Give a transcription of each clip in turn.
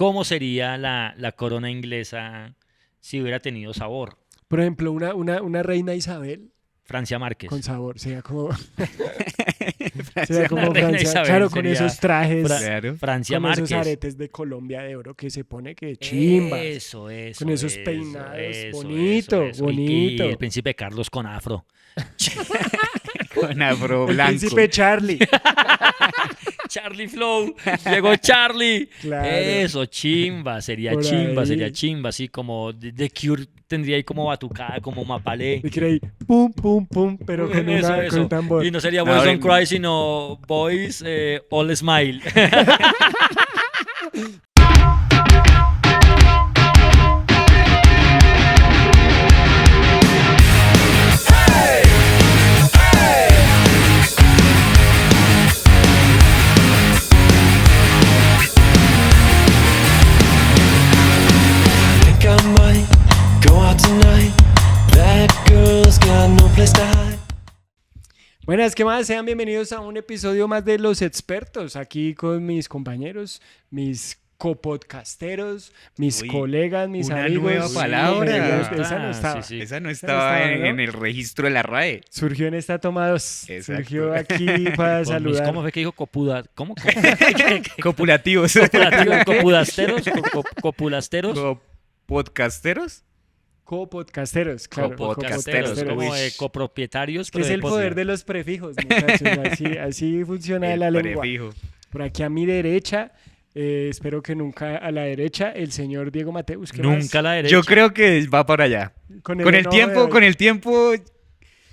¿cómo sería la corona inglesa si hubiera tenido sabor? Por ejemplo, una reina Isabel Francia Márquez. con sabor, sería como Francia, como la reina Francia, Isabel claro, con sería esos trajes, claro. Francia con Márquez. esos aretes de Colombia de oro que se pone que chimbas. Eso, Con esos eso, peinados, eso, bonito, eso. bonito. Y el príncipe Carlos con afro. Con afro El blanco. príncipe Charlie. Charlie Flow, llegó Charlie. Claro. Eso, chimba, sería Por chimba, ahí. sería chimba, así como The Cure tendría ahí como batucada, como Mapalé. Y que ahí, pum, pum, pum, pero con, con un tambor. Y no sería No, Boys ahora- Don't Cry, sino Boys All Smile. Think I might go out tonight. That girl's got no place to hide. Buenas, ¿qué más? Sean bienvenidos a un episodio más de Los Expertos, aquí con mis compañeros, mis copodcasteros, mis Uy, colegas, mis una amigos. nueva palabra. Esa no estaba. Sí, sí. Esa no Esa estaba no estaba, en ¿no? el registro de la RAE. Surgió en esta toma 2. Exacto. Surgió aquí para saludar. ¿Cómo fue que dijo copuda? ¿Cómo? Copulativos. ¿Copudasteros? ¿Copulasteros? ¿Podcasteros? Copodcasteros, claro. Copodcasteros, Como Uy. copropietarios. Que es el poder de los prefijos, muchachos. Así funciona la lengua. prefijo. Por aquí a mi derecha, espero que nunca a la derecha, el señor Diego Mateus. ¿qué Nunca más? a la derecha. Yo creo que va para allá. Con el enojo tiempo, de- con el tiempo.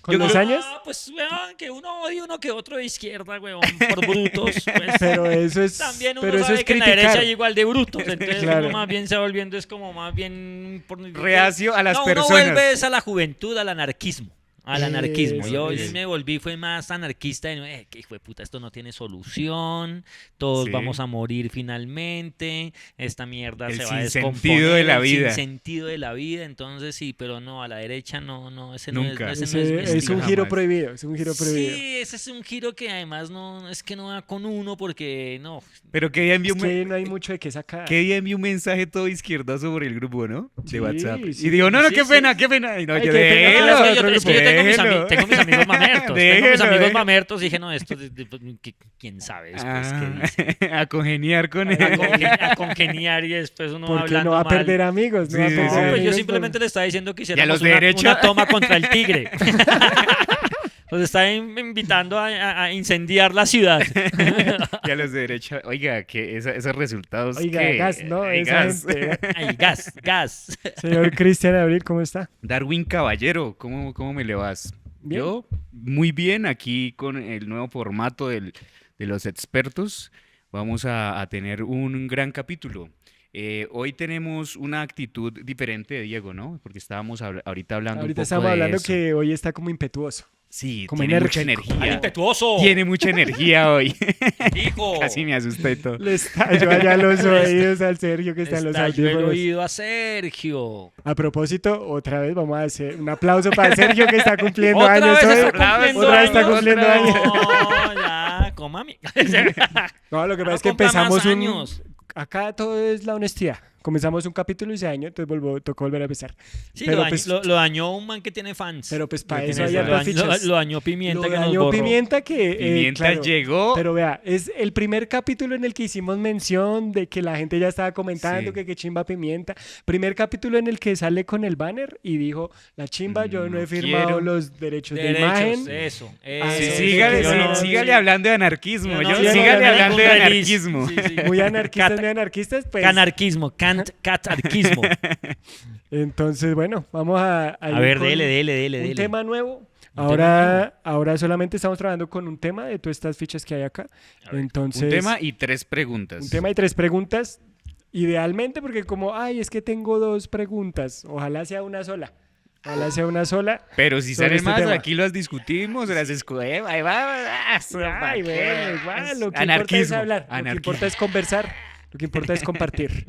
¿Con yo los creo- años? Ah, pues, weón, que uno odie uno que otro de izquierda, weón, por brutos. Pues, Pero eso es, también uno pero eso sabe es que en la derecha criticar. hay igual de brutos. Entonces Claro. uno más bien se va volviendo, es como más bien... Reacio a las no, personas. Uno vuelve es a la juventud, al anarquismo. Al anarquismo. Yo Eso. me volví, fue más anarquista. Que hijo de puta, esto no tiene solución. Todos Sí. vamos a morir finalmente. Esta mierda El se va a sinsentido descomponer. de la el vida. sinsentido de la vida. Entonces sí, pero no, a la derecha no, ese no Nunca. es, ese no es mi Es un estilo. giro Jamás. prohibido, es un giro prohibido. Sí, ese es un giro que además no es que no va con uno porque no. Pero que día envió Es que no hay mucho de qué sacar. ¿Qué día envió un mensaje todo izquierdoso por el grupo, ¿no? De Sí, WhatsApp. sí. Y digo, no, Sí, qué sí. pena, qué pena. Y no, Ay, yo qué pena. No, déjelo. es que yo tengo mis, déjelo. tengo mis amigos mamertos. tengo mis Déjelo, amigos déjelo. mamertos y dije, no, esto quién sabe después qué dice. A congeniar con él. A congeniar y después uno va Porque hablando no va a mal. perder amigos. No Sí, va a sí, perder sí. No, pues yo amigos simplemente le estaba diciendo que hiciéramos los de derecha? una toma contra el tigre. Nos está invitando a incendiar la ciudad. Y a los de derecha, oiga, que esos resultados. Oiga, que, gas, ¿no? hay Esa gas. gente. Ay, gas. Señor Cristian Abril, ¿cómo está? Darwin Caballero, ¿cómo me le vas? Bien. Yo, muy bien, aquí con el nuevo formato de los expertos, vamos a tener un gran capítulo. Hoy tenemos una actitud diferente de Diego, ¿no? Porque estábamos ahorita hablando un Ahorita poco estamos de hablando eso. que hoy está como impetuoso. Sí, como tiene mucha enérgico. ¡Ay, energía. impetuoso! Tiene mucha energía hoy. Hijo. Casi me asusté y todo. Le estalló allá los oídos al Sergio que está en los Estalló el audífonos. oído a Sergio. A propósito, otra vez vamos a hacer un aplauso para Sergio que está cumpliendo Otra años vez hoy. está cumpliendo Otra vez está años. cumpliendo Otra años. No, ya, coma mi. No, lo que pasa No es que cumpla más empezamos un... años. Acá todo es la honestidad. Comenzamos un capítulo y ese año, entonces tocó volver a empezar. Sí, Pero lo, dañó, pues- lo dañó un man que tiene fans. Pero pues para Lo eso tiene hay eso, hartas fichas. Lo dañó Pimienta Lo que nos dañó borró. Pimienta que... Pimienta claro, llegó. Pero vea, es el primer capítulo en el que hicimos mención de que la gente ya estaba comentando Sí. que chimba Pimienta. Primer capítulo en el que sale con el banner y dijo, la chimba, yo no No he firmado quiero. los derechos de Derechos, imagen. eso. Ah, Sí, eso, sígale, yo no- sígale hablando de anarquismo. Yo no- yo- yo no- sígale yo no- hablando de ningún anarquismo. release. Sí, sí. Muy anarquistas, Cat- muy anarquistas, pues. Canarquismo, catarquismo. Entonces, bueno, vamos a ir A ver, con dele. un tema nuevo. Un Ahora solamente estamos trabajando con un tema de todas estas fichas que hay acá. Entonces, Un tema y 3 preguntas. un tema y 3 preguntas. Idealmente, porque como, ay, es que tengo 2 preguntas. Ojalá sea una sola. Ojalá sea una sola. Pero si sobre salen este más, tema. aquí las discutimos, las escogemos. Ahí va. Ay, bueno, igual, lo que importa es Anarquismo. hablar. Lo que Anarquismo. importa es conversar. Lo que importa es compartir.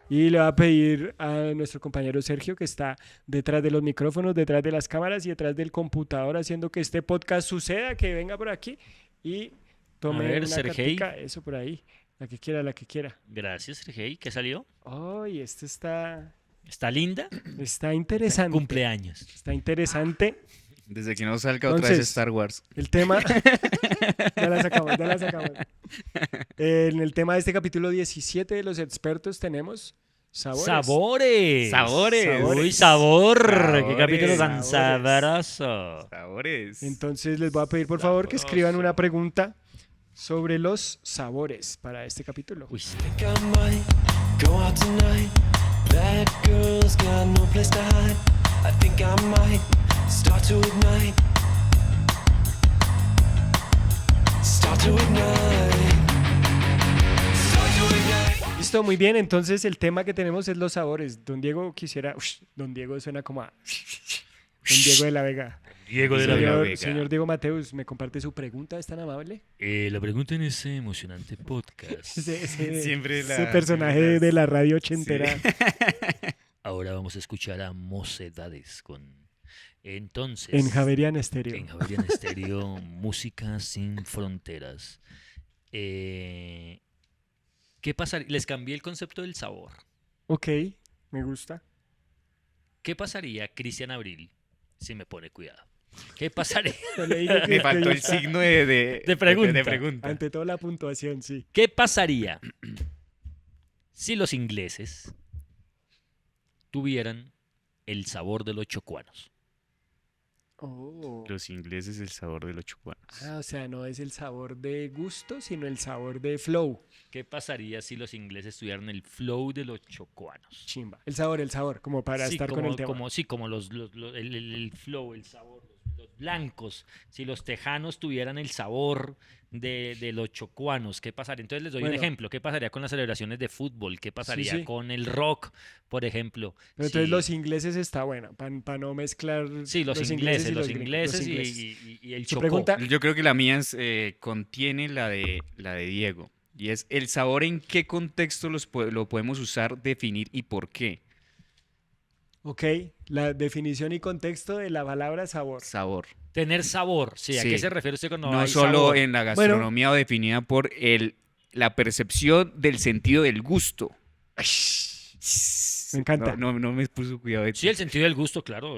Y le va a pedir a nuestro compañero Sergio, que está detrás de los micrófonos, detrás de las cámaras y detrás del computador, haciendo que este podcast suceda, que venga por aquí y tome A ver, una Sergey. cartica, eso por ahí. La que quiera, la que quiera. Gracias, Sergey. ¿Qué salió? ¡Ay, este está ¿Está linda? interesante! Cumpleaños. Está interesante. Desde que no salga otra vez Entonces, Star Wars. El tema... Ya la sacamos, ya la sacamos. En el tema de este capítulo 17 de los expertos tenemos sabores. ¡Sabores! Sabores. ¡Uy, sabor! ¡Qué Sabores. capítulo tan Sabores. sabroso! Sabores. Entonces les voy a pedir por favor que escriban una pregunta sobre los sabores para este capítulo. Uy, Think I might go out tonight. That girl's got no place to hide. I think I might start to ignite. Start to ignite. Start to ignite. Listo, muy bien. Entonces el tema que tenemos es los sabores. Don Diego quisiera... Don Diego suena como a... Don Diego de la Vega. Diego de la Señor- Vega. Vega. Señor Diego Mateus, ¿me comparte su pregunta? ¿Es tan amable? La pregunta en ese emocionante podcast. Siempre ese personaje de la radio ochentera. Ahora vamos a escuchar a Mocedades con... Entonces... En Javerian Estéreo. En Javerian Estéreo, música sin fronteras. ¿Qué pasaría? Les cambié el concepto del sabor. Ok, me gusta. ¿Qué pasaría, Cristian Abril, si me pone cuidado? ¿Qué pasaría? No le digo que Me estoy faltó el hasta- signo de pregunta. de pregunta. Ante todo la puntuación, sí. ¿Qué pasaría si los ingleses tuvieran el sabor de los chocuanos? Oh. Los ingleses, el sabor de los chocuanos. Ah, o sea, no es el sabor de gusto, sino el sabor de flow. ¿Qué pasaría si los ingleses tuvieran el flow de los chocuanos? Chimba. El sabor, como para Sí, estar como, con el tema. como el flow, el sabor, los blancos. Si los tejanos tuvieran el sabor de los chocuanos, ¿qué pasaría? Entonces les doy un Bueno. ejemplo. ¿Qué pasaría con las celebraciones de fútbol? ¿Qué pasaría sí. con el rock, por ejemplo? Pero entonces Si- los ingleses está buena, para no mezclar Sí, los ingleses, los ingleses y el Su chocó. pregunta, Yo creo que la mía contiene la de Diego. Y es el sabor, en qué contexto lo podemos usar, definir y por qué. ok, la definición y contexto de la palabra sabor. Sabor. Tener sabor, sí. ¿A Sí. qué se refiere usted cuando No hay solo sabor? en la gastronomía o definida por la percepción del sentido del gusto. Me encanta. No me puso cuidado. Sí, el sentido del gusto, claro.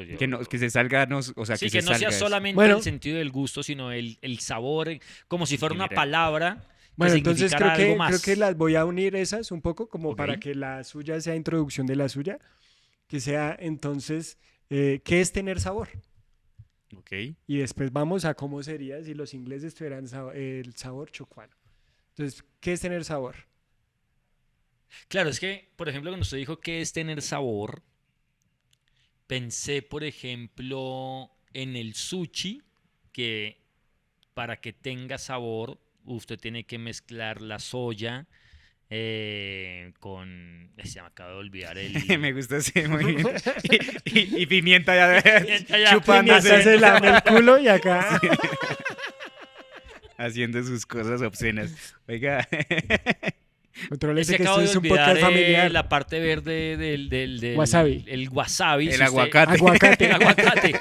Que se salga, o sea, Sí, que que se no sea salga eso. solamente Bueno. el sentido del gusto, sino el sabor, como si fuera una general. palabra que Bueno, entonces significara algo más. creo que las voy a unir esas un poco como Ok. para que la suya sea introducción de la suya, que sea entonces, ¿qué es tener sabor? Ok. Y después vamos a cómo sería si los ingleses tuvieran el sabor chocuano. Entonces, ¿qué es tener sabor? Claro, es que, por ejemplo, cuando usted dijo qué es tener sabor, pensé, por ejemplo, en el sushi, que para que tenga sabor, usted tiene que mezclar la soya con... Se me acaba de olvidar el... Me gusta ese movimiento. Y pimienta ya, Pimienta ya. chupándose, Pimienta se lame el culo y acá. haciendo sus cosas obscenas. Oiga, Contrólese Se que acabo esto de es un olvidar podcast familiar. la parte verde del Wasabi. El wasabi. el si usted- aguacate. Aguacate. El aguacate.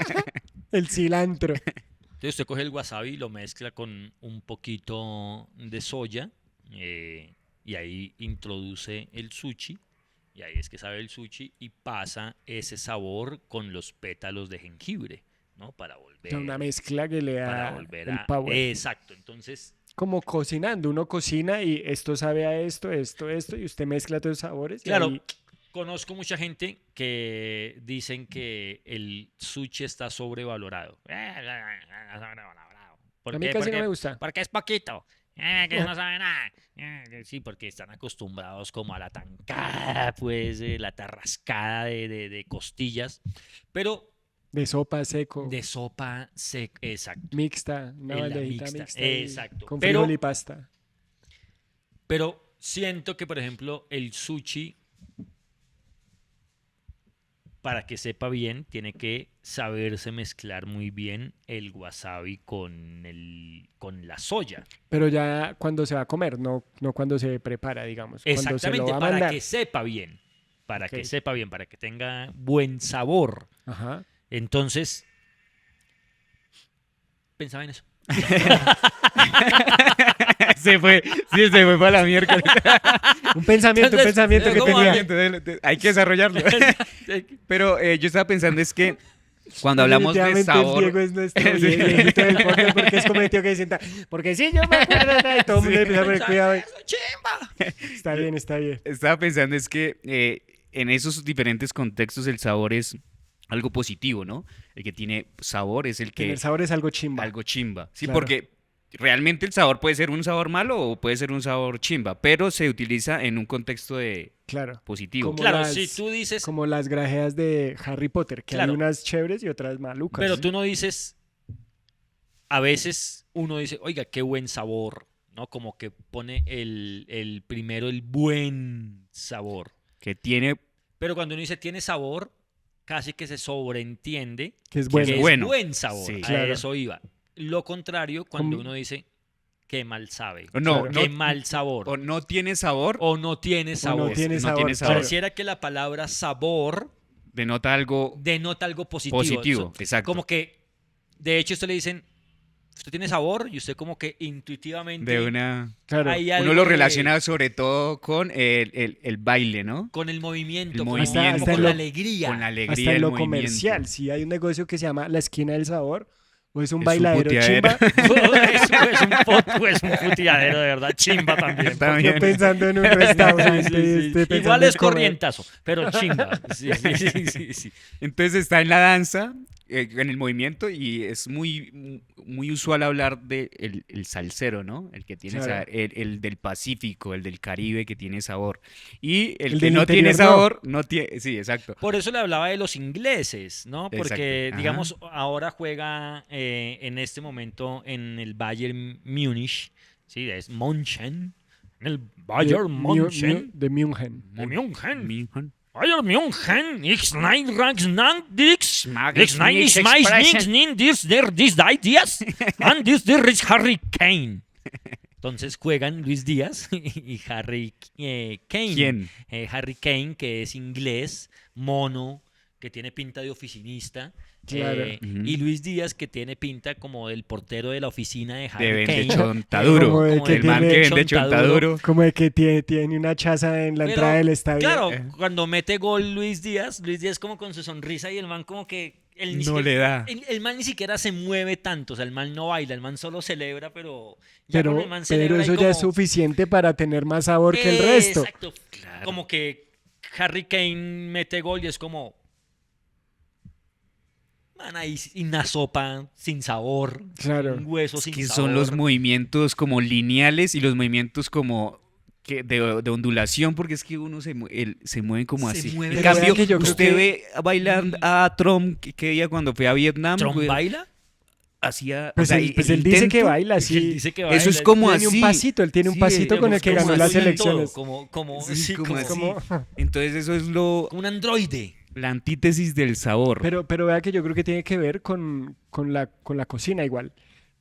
El cilantro. Entonces usted coge el wasabi y lo mezcla con un poquito de soya y ahí introduce el sushi y ahí es que sabe el sushi y pasa ese sabor con los pétalos de jengibre, ¿no? Para O volver, sea, una mezcla que le para da volver el a... power. Exacto, entonces... Como cocinando, uno cocina y esto sabe a esto, y usted mezcla todos los sabores. y Claro, ahí- conozco mucha gente que dicen que el sushi está sobrevalorado. ¿Por a mí qué? casi no Porque- me gusta. Porque es poquito. Que no sabe nada. Sí, porque están acostumbrados como a la tancada, pues, la tarrascada de costillas. Pero De sopa seco, de sopa seca, exacto. mixta, una En la bandejita mixta, mixta. y- exacto. Con Pero- frijol y pasta. Pero siento que, por ejemplo, el sushi, para que sepa bien, tiene que saberse mezclar muy bien el wasabi con la soya. Pero ya cuando se va a comer, no cuando se prepara, digamos. Cuando se lo Exactamente, va a para mandar. que sepa bien. Para Ok. que sepa bien, para que tenga buen sabor. Ajá. Entonces, pensaba en eso. Se fue para la miércoles. Un pensamiento que ¿cómo tenía. Entonces, hay que desarrollarlo. Pero yo estaba pensando es que cuando hablamos de Definitivamente sabor... el Diego es nuestro Sí. viejito del podcast porque es como el tío que sienta. Porque sí, yo me acuerdo. Y todo el mundo empieza a poner cuidado. Está bien, está bien. Estaba pensando es que en esos diferentes contextos el sabor es algo positivo, ¿no? El que tiene sabor es el que... Tener sabor es algo chimba. Algo chimba. Sí, Claro. porque realmente el sabor puede ser un sabor malo o puede ser un sabor chimba, pero se utiliza en un contexto de Claro. positivo. Como Claro, las- si tú dices, Como las grajeas de Harry Potter, que Claro. hay unas chéveres y otras malucas. pero tú no dices, a veces uno dice, oiga, qué buen sabor, ¿no? Como que pone el primero el buen sabor. Que tiene... Pero cuando uno dice tiene sabor, casi que se sobreentiende Que es que bueno. es bueno. buen sabor. Sí. A Claro. eso iba. Lo contrario, cuando Como- uno dice qué mal sabe. No, Claro. Qué no, mal sabor. o no tiene sabor, O no tiene sabor. no tiene no sabor. tiene sabor. claro. Pareciera que la palabra sabor denota algo denota algo positivo. positivo. Exacto. Como que, de hecho, usted le dicen, usted tiene sabor, y usted como que intuitivamente de una... Claro. hay Uno algo lo de- relaciona sobre todo con el baile, ¿no? con el movimiento, El con, movimiento. con Hasta la en lo- alegría. Con la alegría Hasta en del lo movimiento. comercial. Si hay un negocio que se llama La Esquina del Sabor, o es un Es un bailadero puteadero. chimba. es un puteadero de verdad, chimba también. También. Yo pensando en un Sí, restaurante. sí, sí. estoy pensando Igual en es comer. corrientazo, pero chimba. Sí, sí, sí, sí. Entonces está en la danza, en el movimiento, y es muy usual hablar de el salsero, ¿no? El que tiene Claro. sabor, el del Pacífico, el del Caribe que tiene sabor. Y el El que del no tiene interior, no. sabor, no tiene... Sí, exacto. Por eso le hablaba de los ingleses, ¿no? Porque, Exacto. digamos, ahora juega en este momento en el Bayern Múnich, ¿sí? Es München, en el Bayern München. De München. De München. Minhan. Bayern München, X9 ranks nan dix. Mag- X9 is X my expression. nin this there this ideas and this there is Harry Kane. Entonces juegan Luis Díaz y Harry Kane. ¿Quién? Harry Kane, que es inglés, mono, que tiene pinta de oficinista. Claro. Ujú. Y Luis Díaz, que tiene pinta como del portero de la oficina de Harry De vende Kane. chontaduro. Como de que El man tiene que vende chontaduro. chontaduro. Como de que tiene una chaza en la Pero, entrada del estadio. Claro, cuando mete gol Luis Díaz como con su sonrisa y el man como que... él ni No siquiera- le da. El man ni siquiera se mueve tanto, o sea, el man no baila, el man solo celebra, pero... ya cuando Pero, el man pero celebra eso y ya es como- suficiente para tener más sabor que el resto. Exacto. Como que Harry Kane mete gol y es como... Man, ahí una sopa sin sabor, Claro. un hueso Es sin que sabor. son los movimientos como lineales y los movimientos como que de ondulación, porque es que uno se mueve como Se así. mueve. En Pero cambio, vean que yo creo usted que- ve bailando a Trump que día cuando fue a Vietnam, ¿Trump güey, baila? hacía... Pues, o sea, él, pues el él dice que intento- baila Él así. dice que Eso baila, es como Tiene así. un pasito, él tiene un Sí, pasito con el que como ganó las así en elecciones. todo, como, Sí, sí, como como, así. Como- Entonces eso es lo como un androide. la antítesis del sabor. Pero vea que yo creo que tiene que ver con la cocina igual.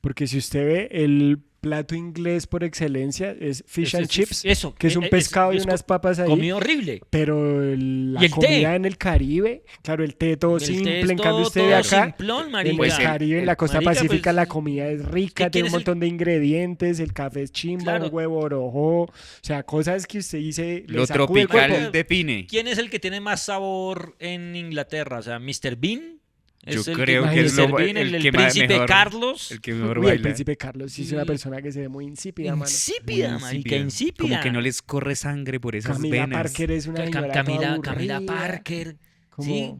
Porque si usted ve el plato inglés por excelencia es fish Eso and es- chips, eso, que es un pescado y unas papas ahí. Comida horrible. Pero la ¿Y el té? comida en el Caribe, claro, el té todo El té simple, es en cambio todo- usted ve todo acá, simplón, en marica. Pues el Caribe, en la costa marica, pacífica, pues, la comida es rica, ¿quién tiene un es el- montón de ingredientes, el café es chimba, Claro. un huevo orojo, o sea, cosas que usted dice, le Lo sacude el cuerpo. tropical define. ¿Quién es el que tiene más sabor en Inglaterra? O sea, ¿Mr. Bean? Yo ¿Es el creo que es Mr. lo- Bean, el el que más príncipe mejor- Carlos? El que mejor Uy, el baila. príncipe Carlos sí es una Sí. persona que se ve muy insípida, mano. Insípida, Muy marica, insípida. insípida. Como que no les corre sangre por esas Camila venas. Parker es una señora Camila toda Camila aburrida, Parker. como- Sí.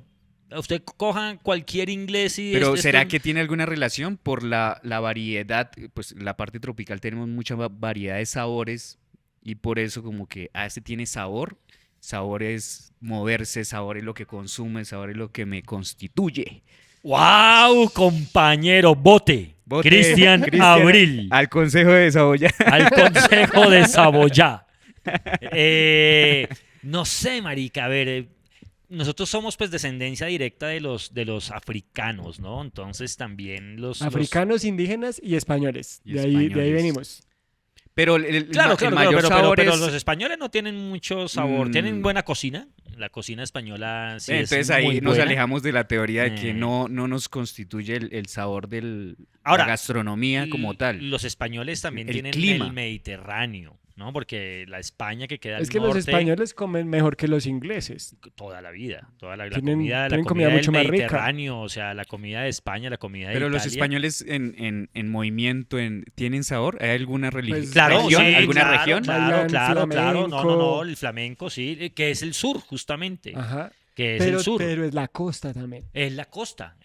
Usted coja cualquier inglés y... Pero esto- ¿será que tiene alguna relación por la variedad? Pues en la parte tropical tenemos mucha variedad de sabores y por eso como que este tiene sabor. Sabor es moverse, sabor es lo que consume, sabor es lo que me constituye. ¡Wow, compañero! Bote. Bote. Cristian Cristian, Abril. Al consejo de Saboya. Al consejo de Saboyá. No sé, marica, a ver, nosotros somos pues descendencia directa de los africanos, ¿no? Entonces también los... Africanos, indígenas y españoles. Y De ahí españoles. venimos. Pero Claro, el claro, mayor pero sabor pero es- los españoles no tienen mucho sabor. Mm. Tienen buena cocina. La cocina española sí Entonces es ahí muy nos buena. alejamos de la teoría de que Eh. no nos constituye el sabor de Ahora, la gastronomía como tal. Los españoles también El tienen clima. el Mediterráneo, ¿no? Porque la España que queda al Es que los norte, españoles comen mejor que los ingleses. toda la vida, la Tienen- comida, tienen comida del mucho más rica. Mediterráneo, o sea, la comida de España, la comida de Pero los Italia. españoles en movimiento, ¿tienen sabor? ¿Hay alguna religión? Pues, Claro, región? sí, ¿Alguna claro, región? Claro, Bailan claro, claro. No, no, no, flamenco. el flamenco sí, que es el sur, justamente. Ajá. Que es el sur. Pero es la costa también. Es la costa,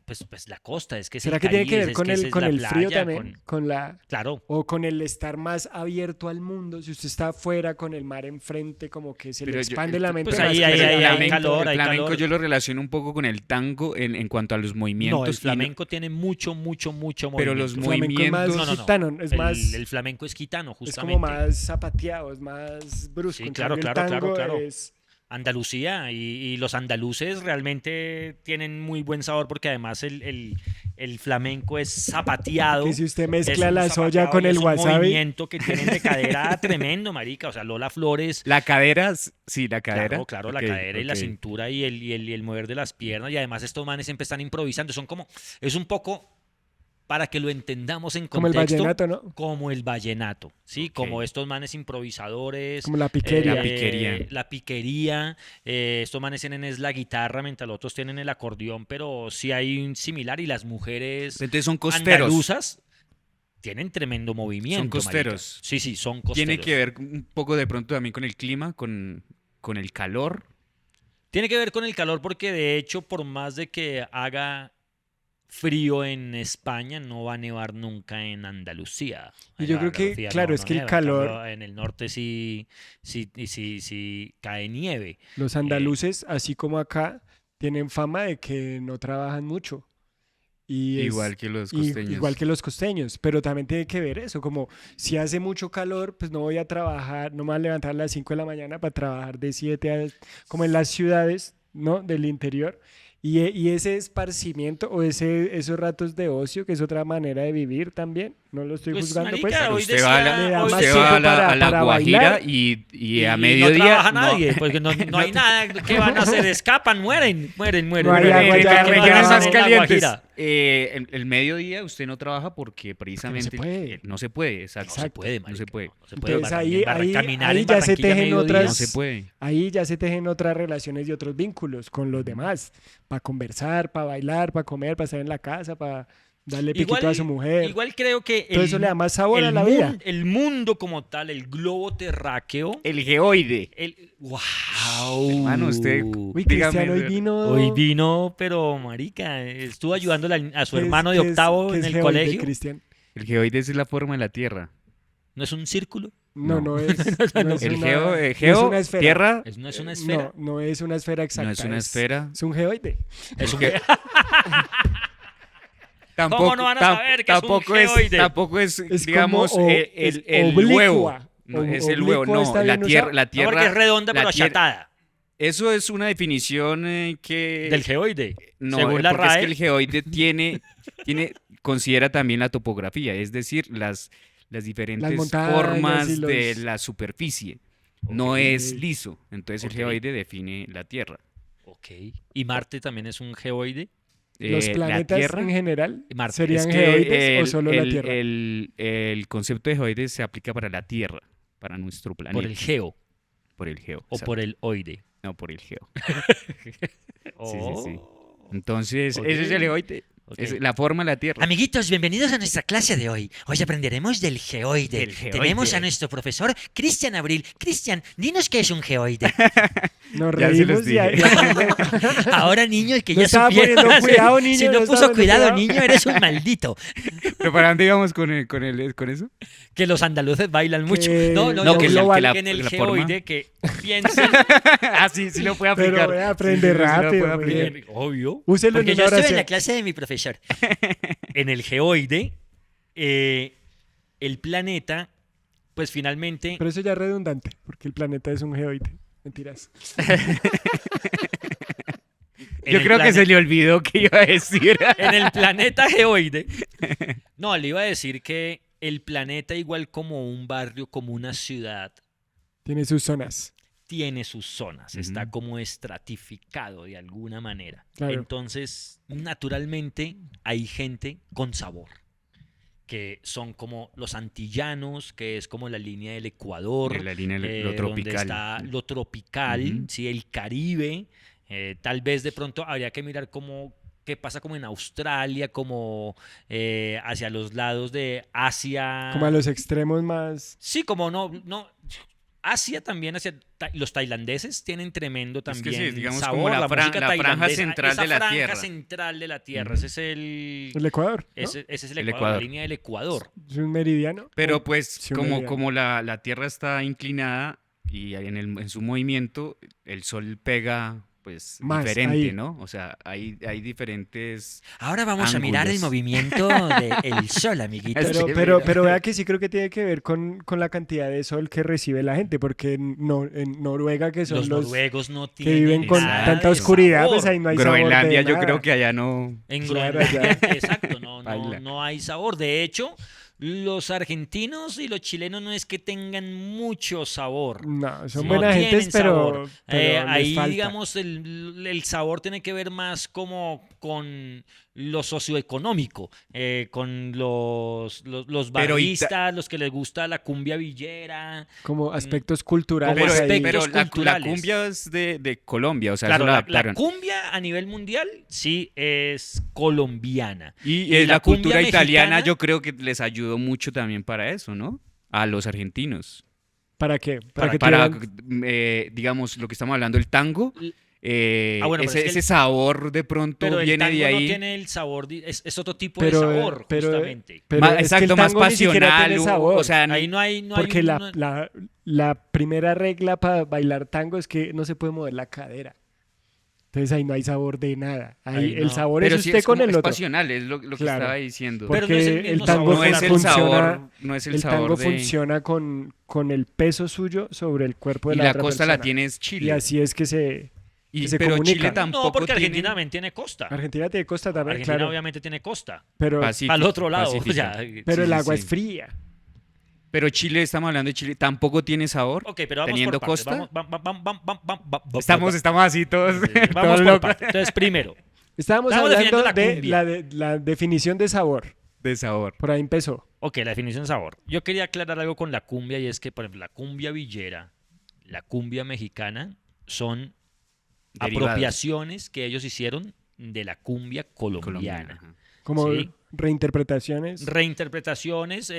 pues la costa, es que es ¿Será el que tiene que Caribe, ver es con que esa el, es con la el frío playa, también? Con la, Claro, o con el estar más abierto al mundo. Si usted está afuera con el mar enfrente, como que se le Pero yo- expande la mente pues más ahí que hay- el hay flamenco. calor, el hay flamenco calor. yo lo relaciono un poco con el tango en cuanto a los movimientos. no, el y flamenco tiene mucho movimiento. Pero los El flamenco es más movimientos- No, no, no. gitano, es más... El flamenco es gitano, Es justamente. como más zapateado, es más brusco. Sí, En claro, cambio, el claro, tango claro. es- Andalucía y los andaluces realmente tienen muy buen sabor porque además el flamenco es zapateado. que si usted es mezcla un la soya zapateado con y el es un wasabi, movimiento que tienen de cadera tremendo, marica. O sea, Lola Flores. La cadera, sí, la cadera. Claro, claro, la Ok, cadera y la ok. cintura y el mover de las piernas. Y además estos manes siempre están improvisando. Es un poco, para que lo entendamos en como el contexto, vallenato, ¿no? como el vallenato, ¿sí? Ok. Como estos manes improvisadores. Como la piquería. La piquería. La piquería. Estos manes tienen es la guitarra, mientras los otros tienen el acordeón, pero sí hay un similar. Y las mujeres Entonces son costeros. andaluzas tienen tremendo movimiento. Son costeros. marica. Sí, sí, son costeros. Tiene que ver un poco de pronto también con el clima, con el calor. Tiene que ver con el calor porque de hecho, por más de que haga frío en España, no va a nevar nunca en Andalucía. Y En yo creo que, Andalucía claro, es que el nieva, en cambio, calor- en el norte sí cae nieve. Los andaluces, así como acá, tienen fama de que no trabajan mucho. Y es- Igual que los y- costeños. igual que los costeños, pero también tiene que ver eso, como si hace mucho calor, pues no voy a trabajar, no me voy a levantar a las 5 de la mañana para trabajar de 7 a... como en las ciudades, ¿no? Del interior. Y ese esparcimiento o esos ratos de ocio, que es otra manera de vivir también, no lo estoy Pues, juzgando, marica, pues. Pero hoy usted va a decía- Le da hoy más usted tiempo va a para- a la para Guajira bailar. y a no mediodía. trabaja nadie, porque no hay nada que van a hacer, escapan, mueren. No hay En agua ya, regiones no más hay calientes. Guajira. El mediodía usted no trabaja porque precisamente puede. no se puede, exacto. No se puede, No marica, se puede. no se puede. Entonces, Caminar ahí en ya se Barranquilla tejen mediodía. otras- No se puede. Ahí ya se tejen otras relaciones y otros vínculos con los demás, para conversar, para bailar, para comer, para estar en la casa, para darle piquito a su mujer. Igual creo que Todo eso le da más sabor a la vida. El mundo como tal, el globo terráqueo, El geoide. ¡wow! Hermano, usted- Uy, dígame, Cristiano, hoy vino... Hoy vino, pero marica, estuvo ayudándole a su ¿Qué es- hermano de qué es- octavo qué en es el geoide, colegio. Cristian? El geoide es la forma de la Tierra. ¿No es un círculo? No, No. no es, no es El una, geo, no es geo una esfera. tierra, ¿No es una esfera? No, no es una esfera exacta. no es una esfera. Es un geoide. Es un Tampoco, no van a saber que es un tampoco geoide? Tampoco es, Es digamos, como el oblicua. huevo. No, es el huevo, Oblicua no. está La bien tierra, usado. la No, tierra. porque es redonda la pero tierra- achatada. Eso es una definición que Del geoide. no, según la porque es RAE. que el geoide considera también la topografía, es decir, las diferentes montañas formas y de los- la superficie. No Ok. es liso. Entonces Ok. el geoide define la Tierra. Ok. ¿Y Marte también es un geoide? Los La planetas Tierra, en general Marte. serían es que geoides o solo la Tierra. el concepto de geoide se aplica para la Tierra, para nuestro planeta. ¿Por el geo Por el geo. o exacto. por el oide? No, por el geo. Oh. sí. Entonces, Ok. ese es el geoide. Ok. Es la forma de la Tierra. Amiguitos, bienvenidos a nuestra clase de hoy. Hoy aprenderemos del geoide. Del geoide. Tenemos a nuestro profesor Cristian Abril. Cristian, dinos qué es un geoide. Nos Ya se los reímos y dije. Ahora, niños, que No ya estaba supieron. poniendo cuidado, niño, Si no no estaba puso poniendo cuidado, cuidado. niño, eres un maldito. ¿Pero para dónde íbamos con eso? Que los andaluces bailan mucho. Que- No, no, No, yo que creo la- que en el la forma- geoide que piensen. Ah, sí lo puede Pero aplicar. voy a aprender Sí, lo rápido, puede muy aplicar. bien. Obvio. Úselo Porque en yo una estuve en oración. la clase de mi profesor. En el geoide, el planeta, pues finalmente. Pero eso ya es redundante, porque el planeta es un geoide. Mentiras. en Yo el creo que plane- se le olvidó que iba a decir. En el planeta geoide. No, le iba a decir que el planeta, igual como un barrio, como una ciudad, Tiene sus zonas. tiene sus zonas, está Ujú. como estratificado de alguna manera. Claro. Entonces, naturalmente, hay gente con sabor, que son como los antillanos, que es como la línea del Ecuador, En la línea de lo donde tropical. está lo tropical, Ujú. ¿sí? El Caribe. Tal vez de pronto habría que mirar cómo qué pasa como en Australia, como hacia los lados de Asia. Como a los extremos más... Sí, como no. Asia también, los tailandeses tienen tremendo Es que también sí, digamos sabor, como la música la franja tailandesa, central esa de la franja tierra. central de la tierra, Ujú. ese es el, El Ecuador, ¿no? ese es el El Ecuador, la Ecuador. línea del Ecuador. Es un meridiano. Pero Oh, pues sí, un como, meridiano. como la Tierra está inclinada y en su movimiento, el Sol pega pues Más diferente, ahí. ¿no? O sea, hay diferentes... Ahora vamos a mirar el Ángulos. movimiento del sol, amiguitos. Sí, Pero vea que sí creo que tiene que ver con la cantidad de sol que recibe la gente, porque en Noruega, que son Los los noruegos no que tienen viven con nada tanta de oscuridad, sabor. pues ahí no hay sabor Groenlandia, de yo nada. creo que allá no... En Claro, Groenlandia, ya. exacto, no Baila. hay sabor. De hecho, los argentinos y los chilenos no es que tengan mucho sabor. No, son No buenas tienen gentes, sabor. pero les Ahí, falta. digamos, el sabor tiene que ver más como con lo socioeconómico, con los Pero barristas, los que les gusta la cumbia villera. Como aspectos culturales Como Pero, ahí. aspectos pero la culturales. cumbia es de Colombia, o sea, Claro, eso la la adaptaron. cumbia a nivel mundial sí es colombiana. Y y la la cumbia cultura italiana mexicana- yo creo que les ayudó mucho también para eso, ¿no? A los argentinos. ¿Para qué? Para- que Para, tuvieran- digamos, lo que estamos hablando, el tango, bueno, pero ese, es que ese sabor de pronto Pero el viene tango de ahí. no tiene el sabor, es otro tipo Pero, de sabor, justamente. pero Más- es que el exacto, más tango ni siquiera pasional. tiene sabor. O sea, Ahí no hay porque un- la primera regla para bailar tango es que no se puede mover la cadera. Entonces ahí no hay sabor de nada. Ahí Ahí el no. sabor pero es sí usted es con como- el es otro. pasional, es lo que Claro. estaba diciendo. Pero Porque no es el el mismo tango no es el funciona, sabor, no es el el sabor tango de... funciona con el peso suyo sobre el cuerpo de Y la la otra costa la persona. tiene es Y Chile. así es que se se pero comunican. Chile No, tampoco No, porque tiene Argentina también tiene costa. Argentina tiene costa también, Argentina claro. obviamente tiene costa. Pero, Pacífico, Al otro lado, o Pacífica. sea, pero sí, el sí, agua sí. es fría. Pero Chile, estamos hablando de Chile, tampoco tiene sabor. Ok, pero vamos teniendo por partes. costa. Vamos Estamos así todos, vamos todos por locos partes. Entonces, primero, Estábamos Estamos hablando definiendo la de cumbia. la definición de sabor. de sabor. Por ahí empezó. ok, la definición de sabor. Yo quería aclarar algo con la cumbia y es que, por ejemplo, la cumbia villera, la cumbia mexicana son Derivados. apropiaciones que ellos hicieron de la cumbia colombiana. Ajá. Como Sí. reinterpretaciones. Reinterpretaciones,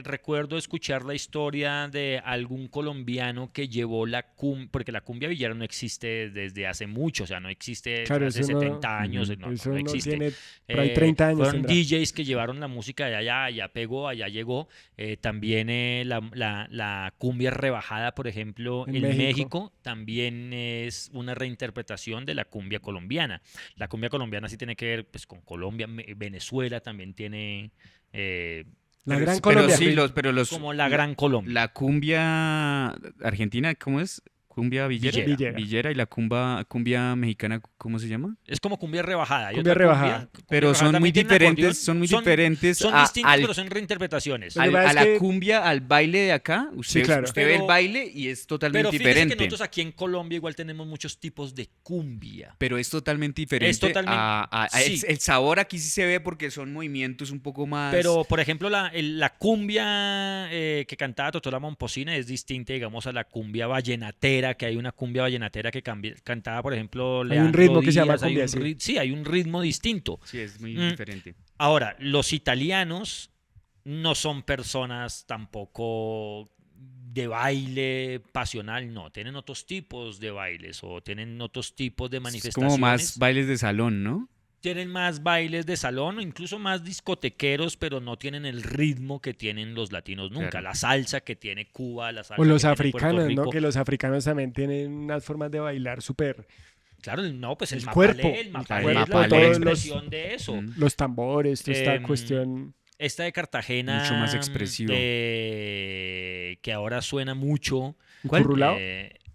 recuerdo escuchar la historia de algún colombiano que llevó la cumbia, porque la cumbia villera no existe desde hace mucho, o sea, no existe Claro, hace eso no- 70 años, Ujú. no, Eso no no existe. tiene por ahí 30 años. Fueron tendrá. DJs que llevaron la música de allá, allá pegó, allá llegó. También la cumbia rebajada, por ejemplo, En en México. México, también es una reinterpretación de la cumbia colombiana. La cumbia colombiana sí tiene que ver pues, con Colombia, Venezuela también tiene La Pero- Gran pero Colombia. sí, pero como la Gran Colombia. La cumbia argentina, ¿cómo es? Cumbia villera. Villera. Villera. Y la cumbia mexicana, ¿cómo se llama? Es como cumbia rebajada. Hay Cumbia otra rebajada. cumbia Pero rebajada son muy también tiene acordeón. diferentes, son muy diferentes Son a, distintos, al- pero son reinterpretaciones. Lo que al- pasa a es la que- cumbia, al baile de acá. Usted, claro. usted ve el Pero- baile y es totalmente Pero fíjese que diferente. nosotros aquí en Colombia igual tenemos muchos tipos de cumbia. Pero es totalmente diferente. Es totalmente- sí. el sabor aquí sí se ve porque son movimientos un poco más. Pero, por ejemplo, la cumbia que cantaba Totola Momposina es distinta, digamos, a la cumbia vallenatera, que hay una cumbia vallenatera que cantaba, por ejemplo, Hay un Leandro ritmo que se llama Díaz, hay cumbia, un sí. sí, hay un ritmo distinto. Sí, es muy Mm. diferente. Ahora, los italianos no son personas tampoco de baile pasional, no, tienen otros tipos de bailes o tienen otros tipos de Es manifestaciones. como más bailes de salón, ¿no? Tienen más bailes de salón o incluso más discotequeros, pero no tienen el ritmo que tienen los latinos nunca. Claro. La salsa que tiene Cuba, la salsa O los que tiene Puerto africanos, ¿no? Rico. Que los africanos también tienen unas formas de bailar súper. Claro, no, pues el El mapalé, cuerpo, el el mapalé cuerpo, es la todos los- expresión de eso. Mm. Los tambores, toda esta Em, cuestión. Esta de Cartagena, Mucho más expresivo. que ahora suena mucho. ¿Cuál? ¿Currulao?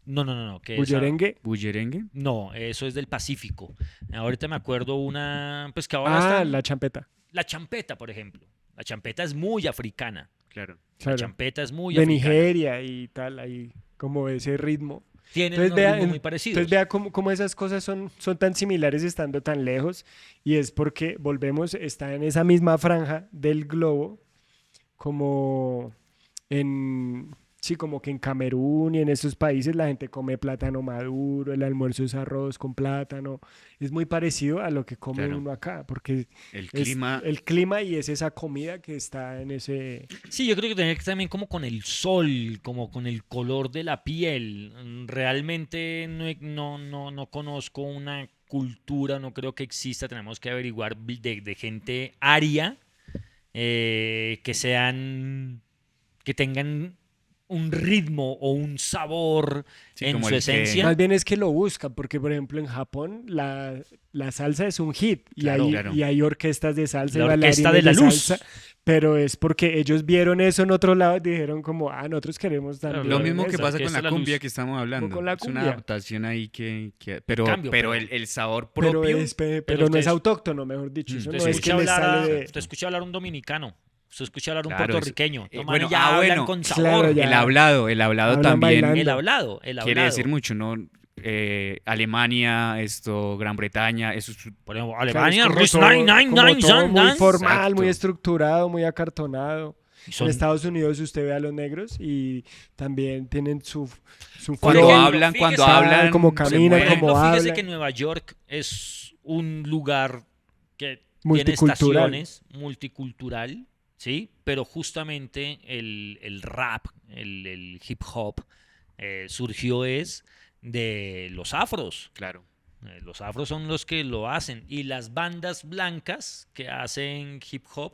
No, que esa- Bullerengue. ¿Bullerengue? no, eso es del Pacífico. Ahorita me acuerdo una, pues que ahora está La champeta. la champeta, por ejemplo. La champeta es muy africana. Claro. La Claro. champeta es muy De africana. Nigeria y tal, ahí como ese ritmo. Tienen Entonces unos vea, ritmos muy parecidos. entonces vea cómo esas cosas son tan similares estando tan lejos y es porque volvemos, está en esa misma franja del globo como en, sí, como que en Camerún y en esos países la gente come plátano maduro, el almuerzo es arroz con plátano, es muy parecido a lo que come Claro. uno acá, porque El es clima, el clima y es esa comida que está en ese... Sí, yo creo que tiene que ver también como con el sol, como con el color de la piel. Realmente no conozco una cultura, no creo que exista, tenemos que averiguar de gente aria que tengan un ritmo o un sabor Sí, en como su el que- esencia. Más bien es que lo buscan, porque por ejemplo en Japón la salsa es un hit y, Claro, hay, claro. y hay orquestas de salsa La y orquesta bailarines de la luz. salsa, pero es porque ellos vieron eso en otro lado y dijeron como, nosotros queremos Claro, también lo mismo que eso". pasa con Orquesta la La Luz. cumbia que estamos hablando. con la Es una cumbia. adaptación ahí pero, Cambio, pero pero- el sabor Pero, propio. pero no es ustedes- autóctono, mejor dicho, eso Usted no Usted es que escucha les hablar, sale de... usted escucha hablar un dominicano, usted escucha hablar un Claro, puertorriqueño. es- No, bueno, man, ya hablan bueno, con claro, sabor. ya. El hablado Hablan también bailando. El hablado. quiere decir mucho, ¿no? Alemania, Gran Bretaña, eso es Por ejemplo, Claro, es Alemania, como Rus todo- 999, como todo muy Zandan. formal, Exacto. muy estructurado, muy acartonado. Y En son- Estados Unidos usted ve a los negros y también tienen su cuando flow, hablan, fíjese- cuando Saben hablan, cómo se caminan, Por mueven. ejemplo, como fíjese hablan. que Nueva York es un lugar que tiene Multicultural. estaciones, multicultural, ¿sí? Pero justamente el rap, el hip hop, surgió de los afros. Claro. Los afros son los que lo hacen. Y las bandas blancas que hacen hip hop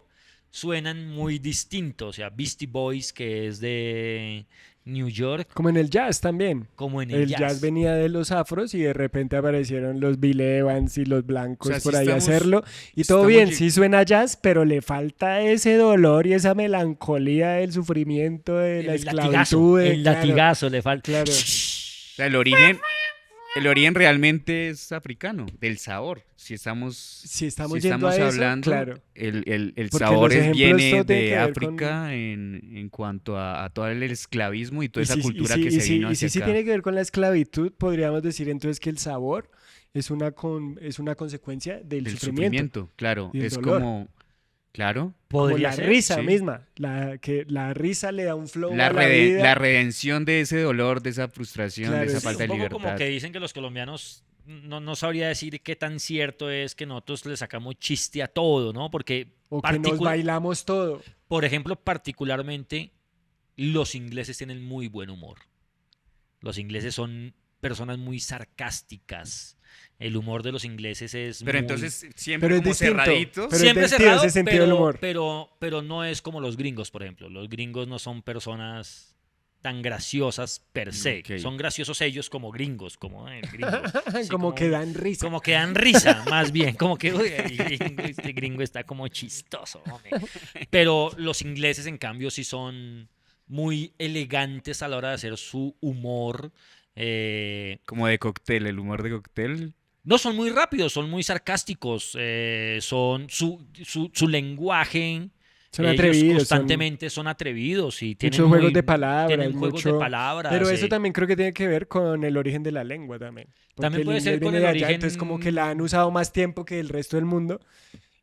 suenan muy distintos. O sea, Beastie Boys, que es de New York, Como en el jazz también. como en El jazz venía de los afros y de repente aparecieron los Bill Evans y los blancos O sea, sí por ahí a estamos- hacerlo. Y todo estamos bien, lleg- sí suena jazz, pero le falta ese dolor y esa melancolía del sufrimiento de la esclavitud. El claro, latigazo le falta. Claro. O sea, el origen realmente es africano, del sabor. Si estamos Si estamos yendo a eso, hablando, claro. el Porque sabor los ejemplos viene todo tiene de que ver África en cuanto a todo el esclavismo y toda Y esa si- cultura y si- que y se si- vino y si hacia sí acá. tiene que ver con la esclavitud, podríamos decir entonces que el sabor es una consecuencia del Del sufrimiento. sufrimiento, claro. y el Es dolor. como, claro, Como Podría la ser, risa sí. misma, que la risa le da un flow la, a la vida. la redención de ese dolor, de esa frustración, Claro, de esa sí, falta un de poco libertad. como que dicen que los colombianos no sabría decir qué tan cierto es que nosotros le sacamos chiste a todo, ¿no? Porque, O que nos bailamos todo. por ejemplo, particularmente, los ingleses tienen muy buen humor. Los ingleses son personas muy sarcásticas. El humor de los ingleses es Pero muy- entonces siempre Pero es como distinto. cerraditos. Pero siempre es divertido cerrado, ese sentido del humor. pero no es como los gringos, por ejemplo. Los gringos no son personas tan graciosas per se. Ok. Son graciosos ellos como gringos, como el gringo. Sí, como que dan risa. Como que dan risa, más bien. Como que uy, este gringo está como chistoso. Hombre. Pero los ingleses, en cambio, sí son muy elegantes a la hora de hacer su humor. Como de cóctel, el humor de cóctel. No son muy rápidos, son muy sarcásticos. Son su lenguaje. Son Ellos atrevidos. constantemente son atrevidos y tienen muchos juegos muy- de palabras. tienen juegos de mucho- palabras. Pero eso también creo que tiene que ver con el origen de la lengua también. Porque También el puede ser inglés con viene el de allá, origen- entonces como que la han usado más tiempo que el resto del mundo.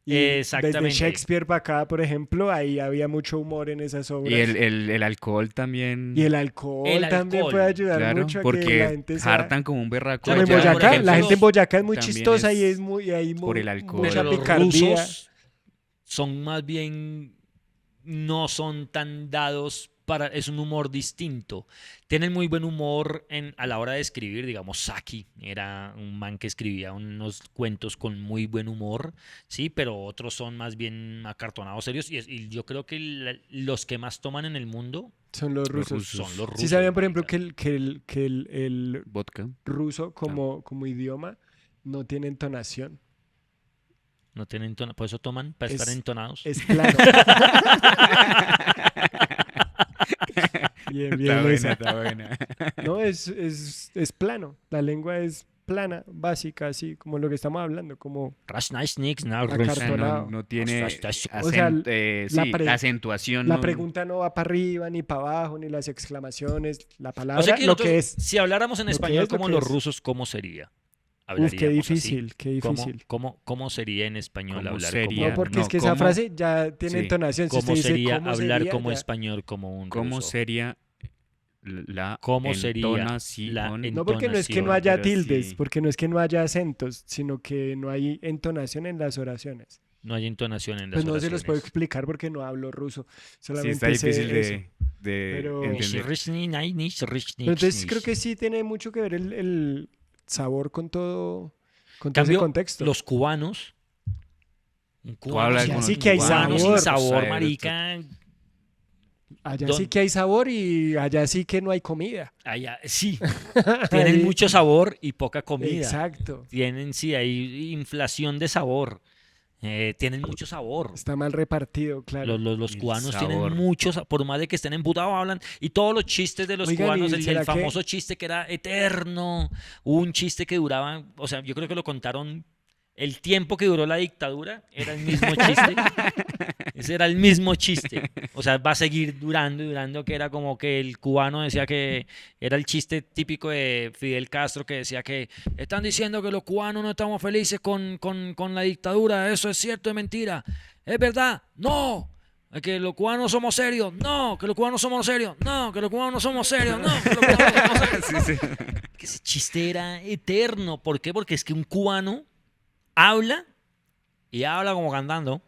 Y Exactamente. desde Shakespeare para acá, por ejemplo, ahí había mucho humor en esas obras. Y el alcohol también. Y el alcohol El también alcohol, puede ayudar claro, mucho a que la porque gente sea... hartan como un berraco. Claro, Como en ya, allá. por Boyacá, ejemplo, la gente en Boyacá es muy también chistosa y es es muy... Hay por el alcohol. mucha Pero los picardía. rusos son más bien, no son tan dados para, es un humor distinto. Tienen muy buen humor a la hora de escribir, digamos, Saki era un man que escribía unos cuentos con muy buen humor, sí, pero otros son más bien acartonados, serios, y yo creo que los que más toman en el mundo Son los rusos. son los rusos. Sí sabían, por ejemplo, marica. que el Vodka. ruso como idioma no tiene entonación. No tienen por eso toman, para estar Es- entonados. Es plano. Bien, bien Está buena, esa. está buena. No, es plano. La lengua es plana, básica, así como lo que estamos hablando, como O sea, no tiene O sea, la acentuación. la no- pregunta no va para arriba, ni para abajo, ni las exclamaciones, la palabra, O sea que lo nosotros, que es. si habláramos en Lo que español es, lo como que los es. rusos, ¿cómo sería? Uf, qué Hablaríamos así. difícil, qué ¿Cómo, difícil. cómo sería en español ¿Cómo hablar sería? No, porque no, es que esa ¿cómo? frase ya tiene Sí. entonación. Si ¿Cómo usted dice sería cómo hablar sería, como ya- español como un ¿Cómo ruso? sería la ¿Cómo sería entonación? la No, porque no es que no entonación? haya pero tildes, sí. porque no es que no haya acentos, sino que no hay entonación en las oraciones. No hay entonación en las Pues no se los puedo oraciones. explicar porque no hablo ruso. Sí, Solamente está difícil sé eso. de Pero- entender. Pero entonces creo que sí tiene mucho que ver el sabor con todo ese Cambio, contexto. los cubanos. Un cubano, hablas sin- con un los que hay cubano sabor. sin sabor, Pues, marica. Allá Don- sí que hay sabor y allá sí que no hay comida. Allá, sí, tienen Ahí- mucho sabor y poca comida. Exacto. Tienen, sí, hay inflación de sabor. Tienen mucho sabor. Está mal repartido, claro. Los El cubanos sabor. tienen mucho, por más de que estén emputados, hablan. Y todos los chistes de los Oigan, cubanos, ¿y el será que- famoso chiste que era eterno, un chiste que duraba, o sea, yo creo que lo contaron, el tiempo que duró la dictadura era el mismo chiste. Ese era el mismo chiste. O sea, va a seguir durando y durando, que era como que el cubano decía que era el chiste típico de Fidel Castro, que decía que están diciendo que los cubanos no estamos felices con la dictadura. ¿Eso es cierto o es mentira? ¿Es verdad? ¡No! Que los cubanos somos serios. No, que los cubanos somos serios. No, que los cubanos somos serios. No, que los cubanos somos serios. Sí, sí. Que ese chiste era eterno. ¿Por qué? Porque es que un cubano habla y habla como cantando.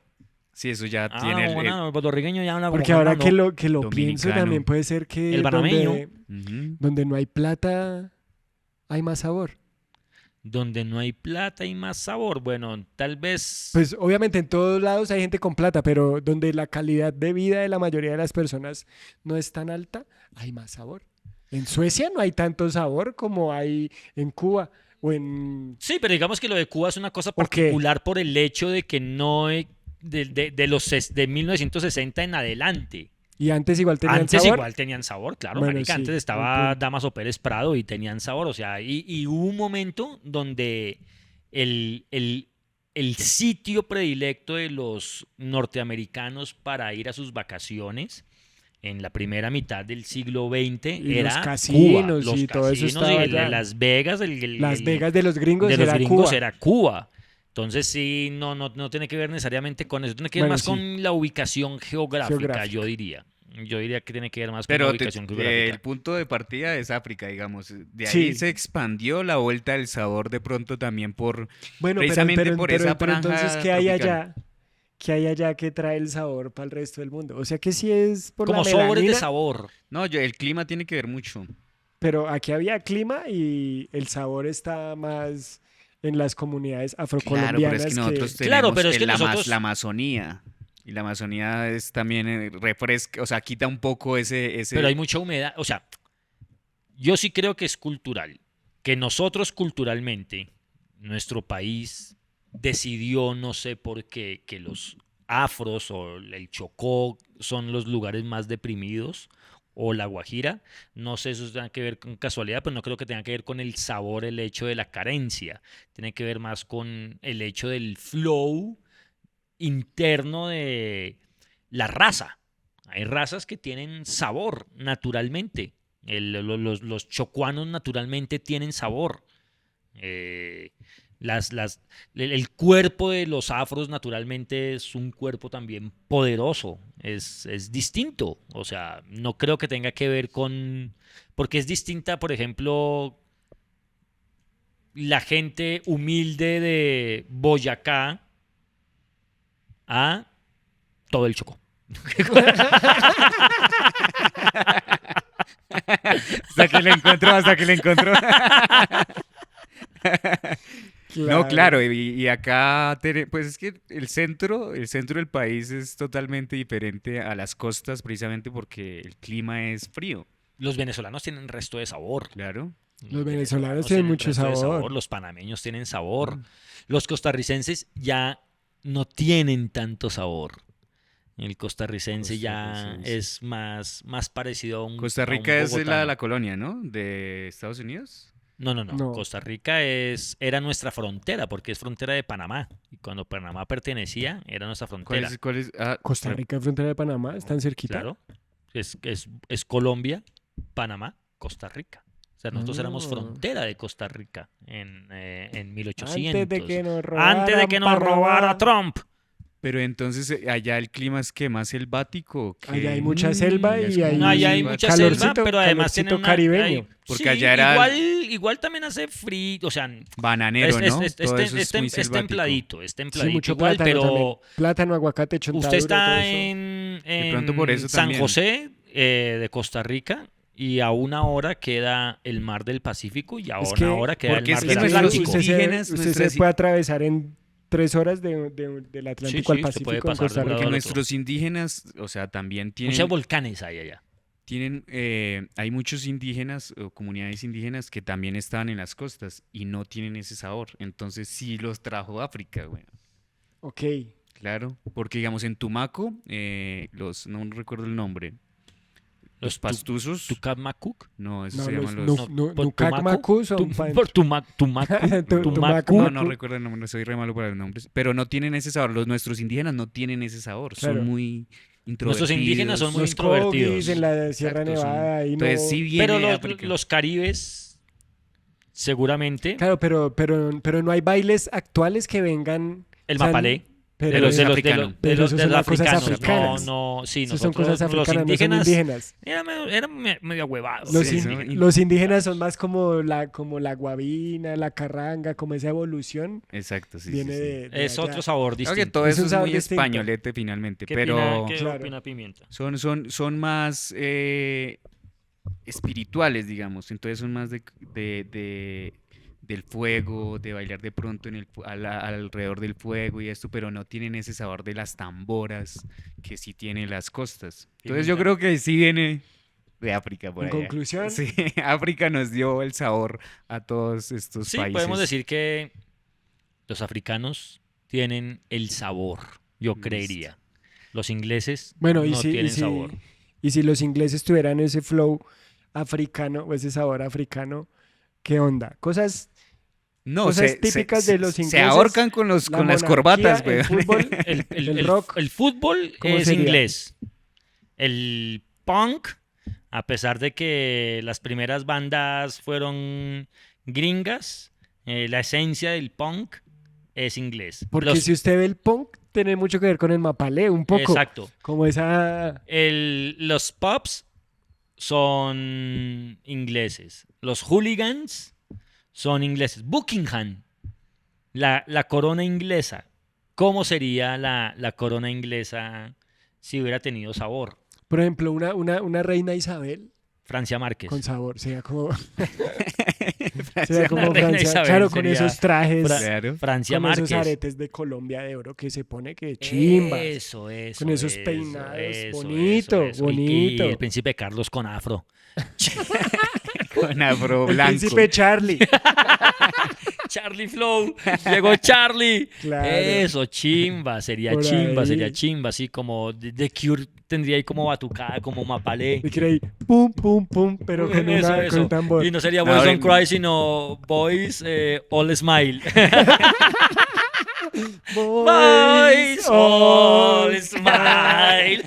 Sí, eso ya Habla tiene como cantando. El puertorriqueño ya habla como Porque ahora cantando. que lo pienso Dominicano. también puede ser que El panameño. Ujú. donde no hay plata hay más sabor. Donde no hay plata y más sabor. Bueno, tal vez. Pues obviamente en todos lados hay gente con plata, pero donde la calidad de vida de la mayoría de las personas no es tan alta, hay más sabor. En Suecia no hay tanto sabor como hay en Cuba o en... Sí, pero digamos que lo de Cuba es una cosa ¿Por qué? particular por el hecho de que no. De 1960 en adelante. Y antes igual tenían Antes sabor. igual tenían sabor, claro, Bueno, marica. sí, Antes buen estaba punto. Damaso Pérez Prado y tenían sabor. O sea, y hubo un momento donde el sitio predilecto de los norteamericanos para ir a sus vacaciones en la primera mitad del siglo XX Y era los casinos Cuba. Los y todo eso casinos estaba y allá. Las Vegas, Las Vegas de los gringos de los era gringos Cuba. era Cuba. Entonces sí, no tiene que ver necesariamente con eso. Tiene que ver Bueno, más sí. con la ubicación geográfica, Geográfica. yo diría. Yo diría que tiene que ver más con la Pero ubicación el geográfica. punto de partida es África, digamos. De ahí Sí. se expandió la vuelta del sabor de pronto también por... Bueno, precisamente por esa franja entonces, ¿qué hay tropical. allá? ¿Qué hay allá que trae el sabor para el resto del mundo? O sea que sí es por Como la sobres de melanina, sabor. No, el clima tiene que ver mucho. pero aquí había clima y el sabor está más en las comunidades Claro, pero afrocolombianas es que nosotros tenemos Claro, pero es que la nosotros- la Amazonía. Y la Amazonía es también refresca, o sea, quita un poco ese... Pero hay mucha humedad. O sea, yo sí creo que es cultural. Que nosotros culturalmente, nuestro país decidió, no sé por qué, que los afros o el Chocó son los lugares más deprimidos, o la Guajira. No sé si eso tenga que ver con casualidad, pero no creo que tenga que ver con el sabor, el hecho de la carencia. Tiene que ver más con el hecho del flow interno de la raza. Hay razas que tienen sabor naturalmente. Los chocuanos naturalmente tienen sabor. El cuerpo de los afros naturalmente es un cuerpo también poderoso, es distinto, o sea, no creo que tenga que ver con, porque es distinta, por ejemplo, la gente humilde de Boyacá a todo el Chocó. Hasta que le encontró. No, claro, y acá, pues es que el centro del país es totalmente diferente a las costas precisamente porque el clima es frío, Los venezolanos tienen resto de sabor. claro. Los venezolanos tienen mucho resto de sabor. Los panameños tienen sabor. Los costarricenses ya no tienen tanto sabor. El costarricense ya Costarricense. es más parecido a un Costa a un Rica es bogotano. la colonia, ¿no? De Estados Unidos. No. Costa Rica era nuestra frontera, porque es frontera de Panamá. Y cuando Panamá pertenecía, era nuestra ¿Cuál frontera. es? ¿Cuál es? Ah, Costa Rica, frontera de Panamá, están cerquita. Claro. Es Colombia, Panamá, Costa Rica. O sea, nosotros éramos Ah. frontera de Costa Rica en 1800. Antes de que nos robaran Antes de que nos Panamá. robara Trump. pero entonces allá el clima es que más selvático. Allá hay que- mucha selva ya es y como hay- No, allá hay selva- mucha calorcito, selva, pero además calorcito tiene una... caribeño. Porque sí, allá era- igual también hace frío, o sea... Bananero, ¿no? Todo eso es muy es selvático. templadito, es Sí, templadito mucho igual, plátano pero también. Plátano, aguacate, chontaduro, usted todo está eso. en pronto por eso San también. José de Costa Rica y a una hora queda el mar del Pacífico y a Es una que- hora queda el porque mar es del que Usted nuestros Atlántico. indígenas, usted nuestras- se puede atravesar en 3 horas del Atlántico sí, al usted puede Pacífico en pasar de Costa un lado Rica. Porque al nuestros indígenas, o sea, también Muchos tienen, volcanes hay allá. hay muchos indígenas o comunidades indígenas que también estaban en las costas y no tienen ese sabor. Entonces sí los trajo África, güey. Ok. Claro, porque digamos en Tumaco, no recuerdo el nombre, los pastuzos, Tucamacuc. no, eso No, se los llaman los... por Nucacmacu son Por Tumacu. Tumacu. No, no recuerdo el nombre, soy re malo para los nombres, pero no tienen ese sabor. Nuestros indígenas no tienen ese sabor, Claro. son muy introvertidos. Nuestros indígenas son muy Los introvertidos. Kogis en la Sierra Exacto, son- Nevada. Y Entonces no... sí viene Pero de África. los caribes, seguramente, Claro, pero no hay bailes actuales que vengan... el o sea, mapalé. pero De los, de es los, de africano. los, de Pero los, eso de son los cosas africanos. africanas. No, sí, Eso son nosotros, cosas los africanas, no son indígenas, indígenas. eran medio huevados. Los, Sí, in- son los indígenas son más como la guabina, la carranga, como esa evolución Exacto, sí, viene sí, sí. de Es allá. otro sabor Creo que distinto. todo Es eso un es sabor muy distinto. españolete finalmente, ¿Qué pero opina, qué Claro. opina Pimienta? son más espirituales, digamos. Entonces son más del fuego, de bailar de pronto alrededor del fuego y esto, pero no tienen ese sabor de las tamboras que sí tienen las costas. Entonces yo Pimienta. creo que sí viene de África por En allá. conclusión, Sí, África nos dio el sabor a todos estos Sí, países. podemos decir que los africanos tienen el sabor, yo Listo. creería. Los ingleses bueno, no tienen sabor. y si los ingleses tuvieran ese flow africano o ese sabor africano, ¿qué onda? Cosas, No, cosas típicas de los se ingleses, ahorcan con la las monarquía, corbatas, güey. el fútbol, el rock. El fútbol ¿Cómo es sería? inglés. El punk, a pesar de que las primeras bandas fueron gringas, la esencia del punk es inglés. Porque Los- si usted ve el punk, tiene mucho que ver con el mapalé, un poco. Exacto. Como esa... Los pubs son ingleses. Los hooligans son ingleses. Buckingham, la corona inglesa. ¿Cómo sería la corona inglesa si hubiera tenido sabor? Por ejemplo, una reina Isabel Francia Márquez. con sabor, sería como, Francia, sería como la reina Francia. Isabel Claro, con sería esos trajes, Claro. Francia con esos Márquez. aretes de Colombia de oro que se pone que chimbas. Eso. Con esos eso, peinados, eso, bonito, eso. bonito. Y el príncipe Carlos con afro. Con afro El blanco. príncipe Charlie. Charlie Flow, llegó Charlie. Claro. Eso, chimba, sería Por chimba, ahí. sería chimba, así como The Cure tendría ahí como batucada, como mapalé. Y quiere ahí, pum, pum, pum, pero con, Eso, con eso. un tambor. Y no sería No, Boys ahora- Don't Cry, sino Boys All Smile. Boys All Smile.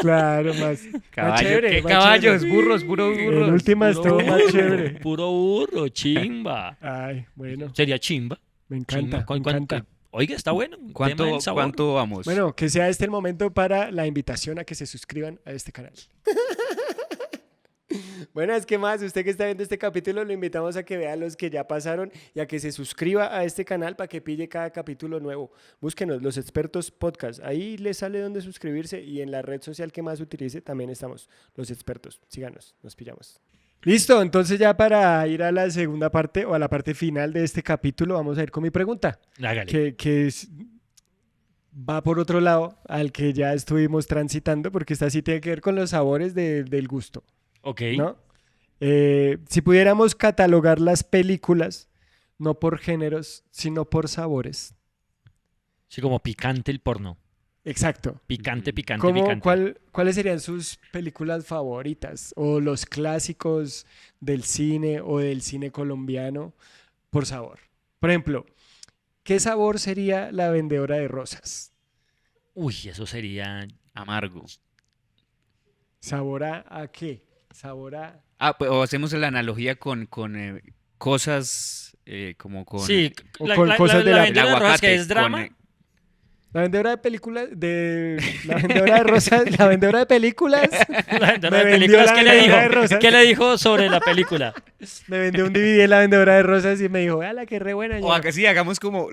Claro, más Caballo, chévere, ¿qué más caballos? chévere. Burros, puro En burros. última Puro estuvo más burro, chévere. Puro burro, chimba. Ay, bueno, Sería chimba. me chimba. encanta, me ¿Cuán- encanta. Oiga, está bueno. el tema ¿Cuánto, del sabor. cuánto vamos? Bueno, que sea este el momento para la invitación a que se suscriban a este canal. Buenas, ¿qué más? Usted que está viendo este capítulo, lo invitamos a que vea los que ya pasaron y a que se suscriba a este canal para que pille cada capítulo nuevo. Búsquenos, Los Expertos Podcast. Ahí le sale donde suscribirse y en la red social que más utilice también estamos, Los Expertos. Síganos, nos pillamos. Listo, entonces ya para ir a la segunda parte o a la parte final de este capítulo, vamos a ir con mi pregunta. Hágale. Va por otro lado al que ya estuvimos transitando, porque esta sí tiene que ver con los sabores del gusto, Ok. ¿no? Si pudiéramos catalogar las películas, no por géneros, sino por sabores. Sí, como picante el porno. Exacto. Picante, picante, ¿Cómo, picante. cuáles serían sus películas favoritas o los clásicos del cine o del cine colombiano por sabor? Por ejemplo, ¿qué sabor sería La Vendedora de Rosas? Uy, eso sería... Amargo. ¿Sabor a qué? ¿Sabor a...? Ah, pues o hacemos la analogía con cosas como con Sí, o con cosas de la la- el vendedora de rosas, aguacate, que es drama. La vendedora de películas, la vendedora de rosas, la vendedora de películas, La vendedora Me de vendió películas, la ¿qué le dijo? vendedora de rosas. ¿Qué le dijo sobre la película? me vendió un DVD de La Vendedora de Rosas y me dijo, la que re buena. o ñero". acá sí, hagamos como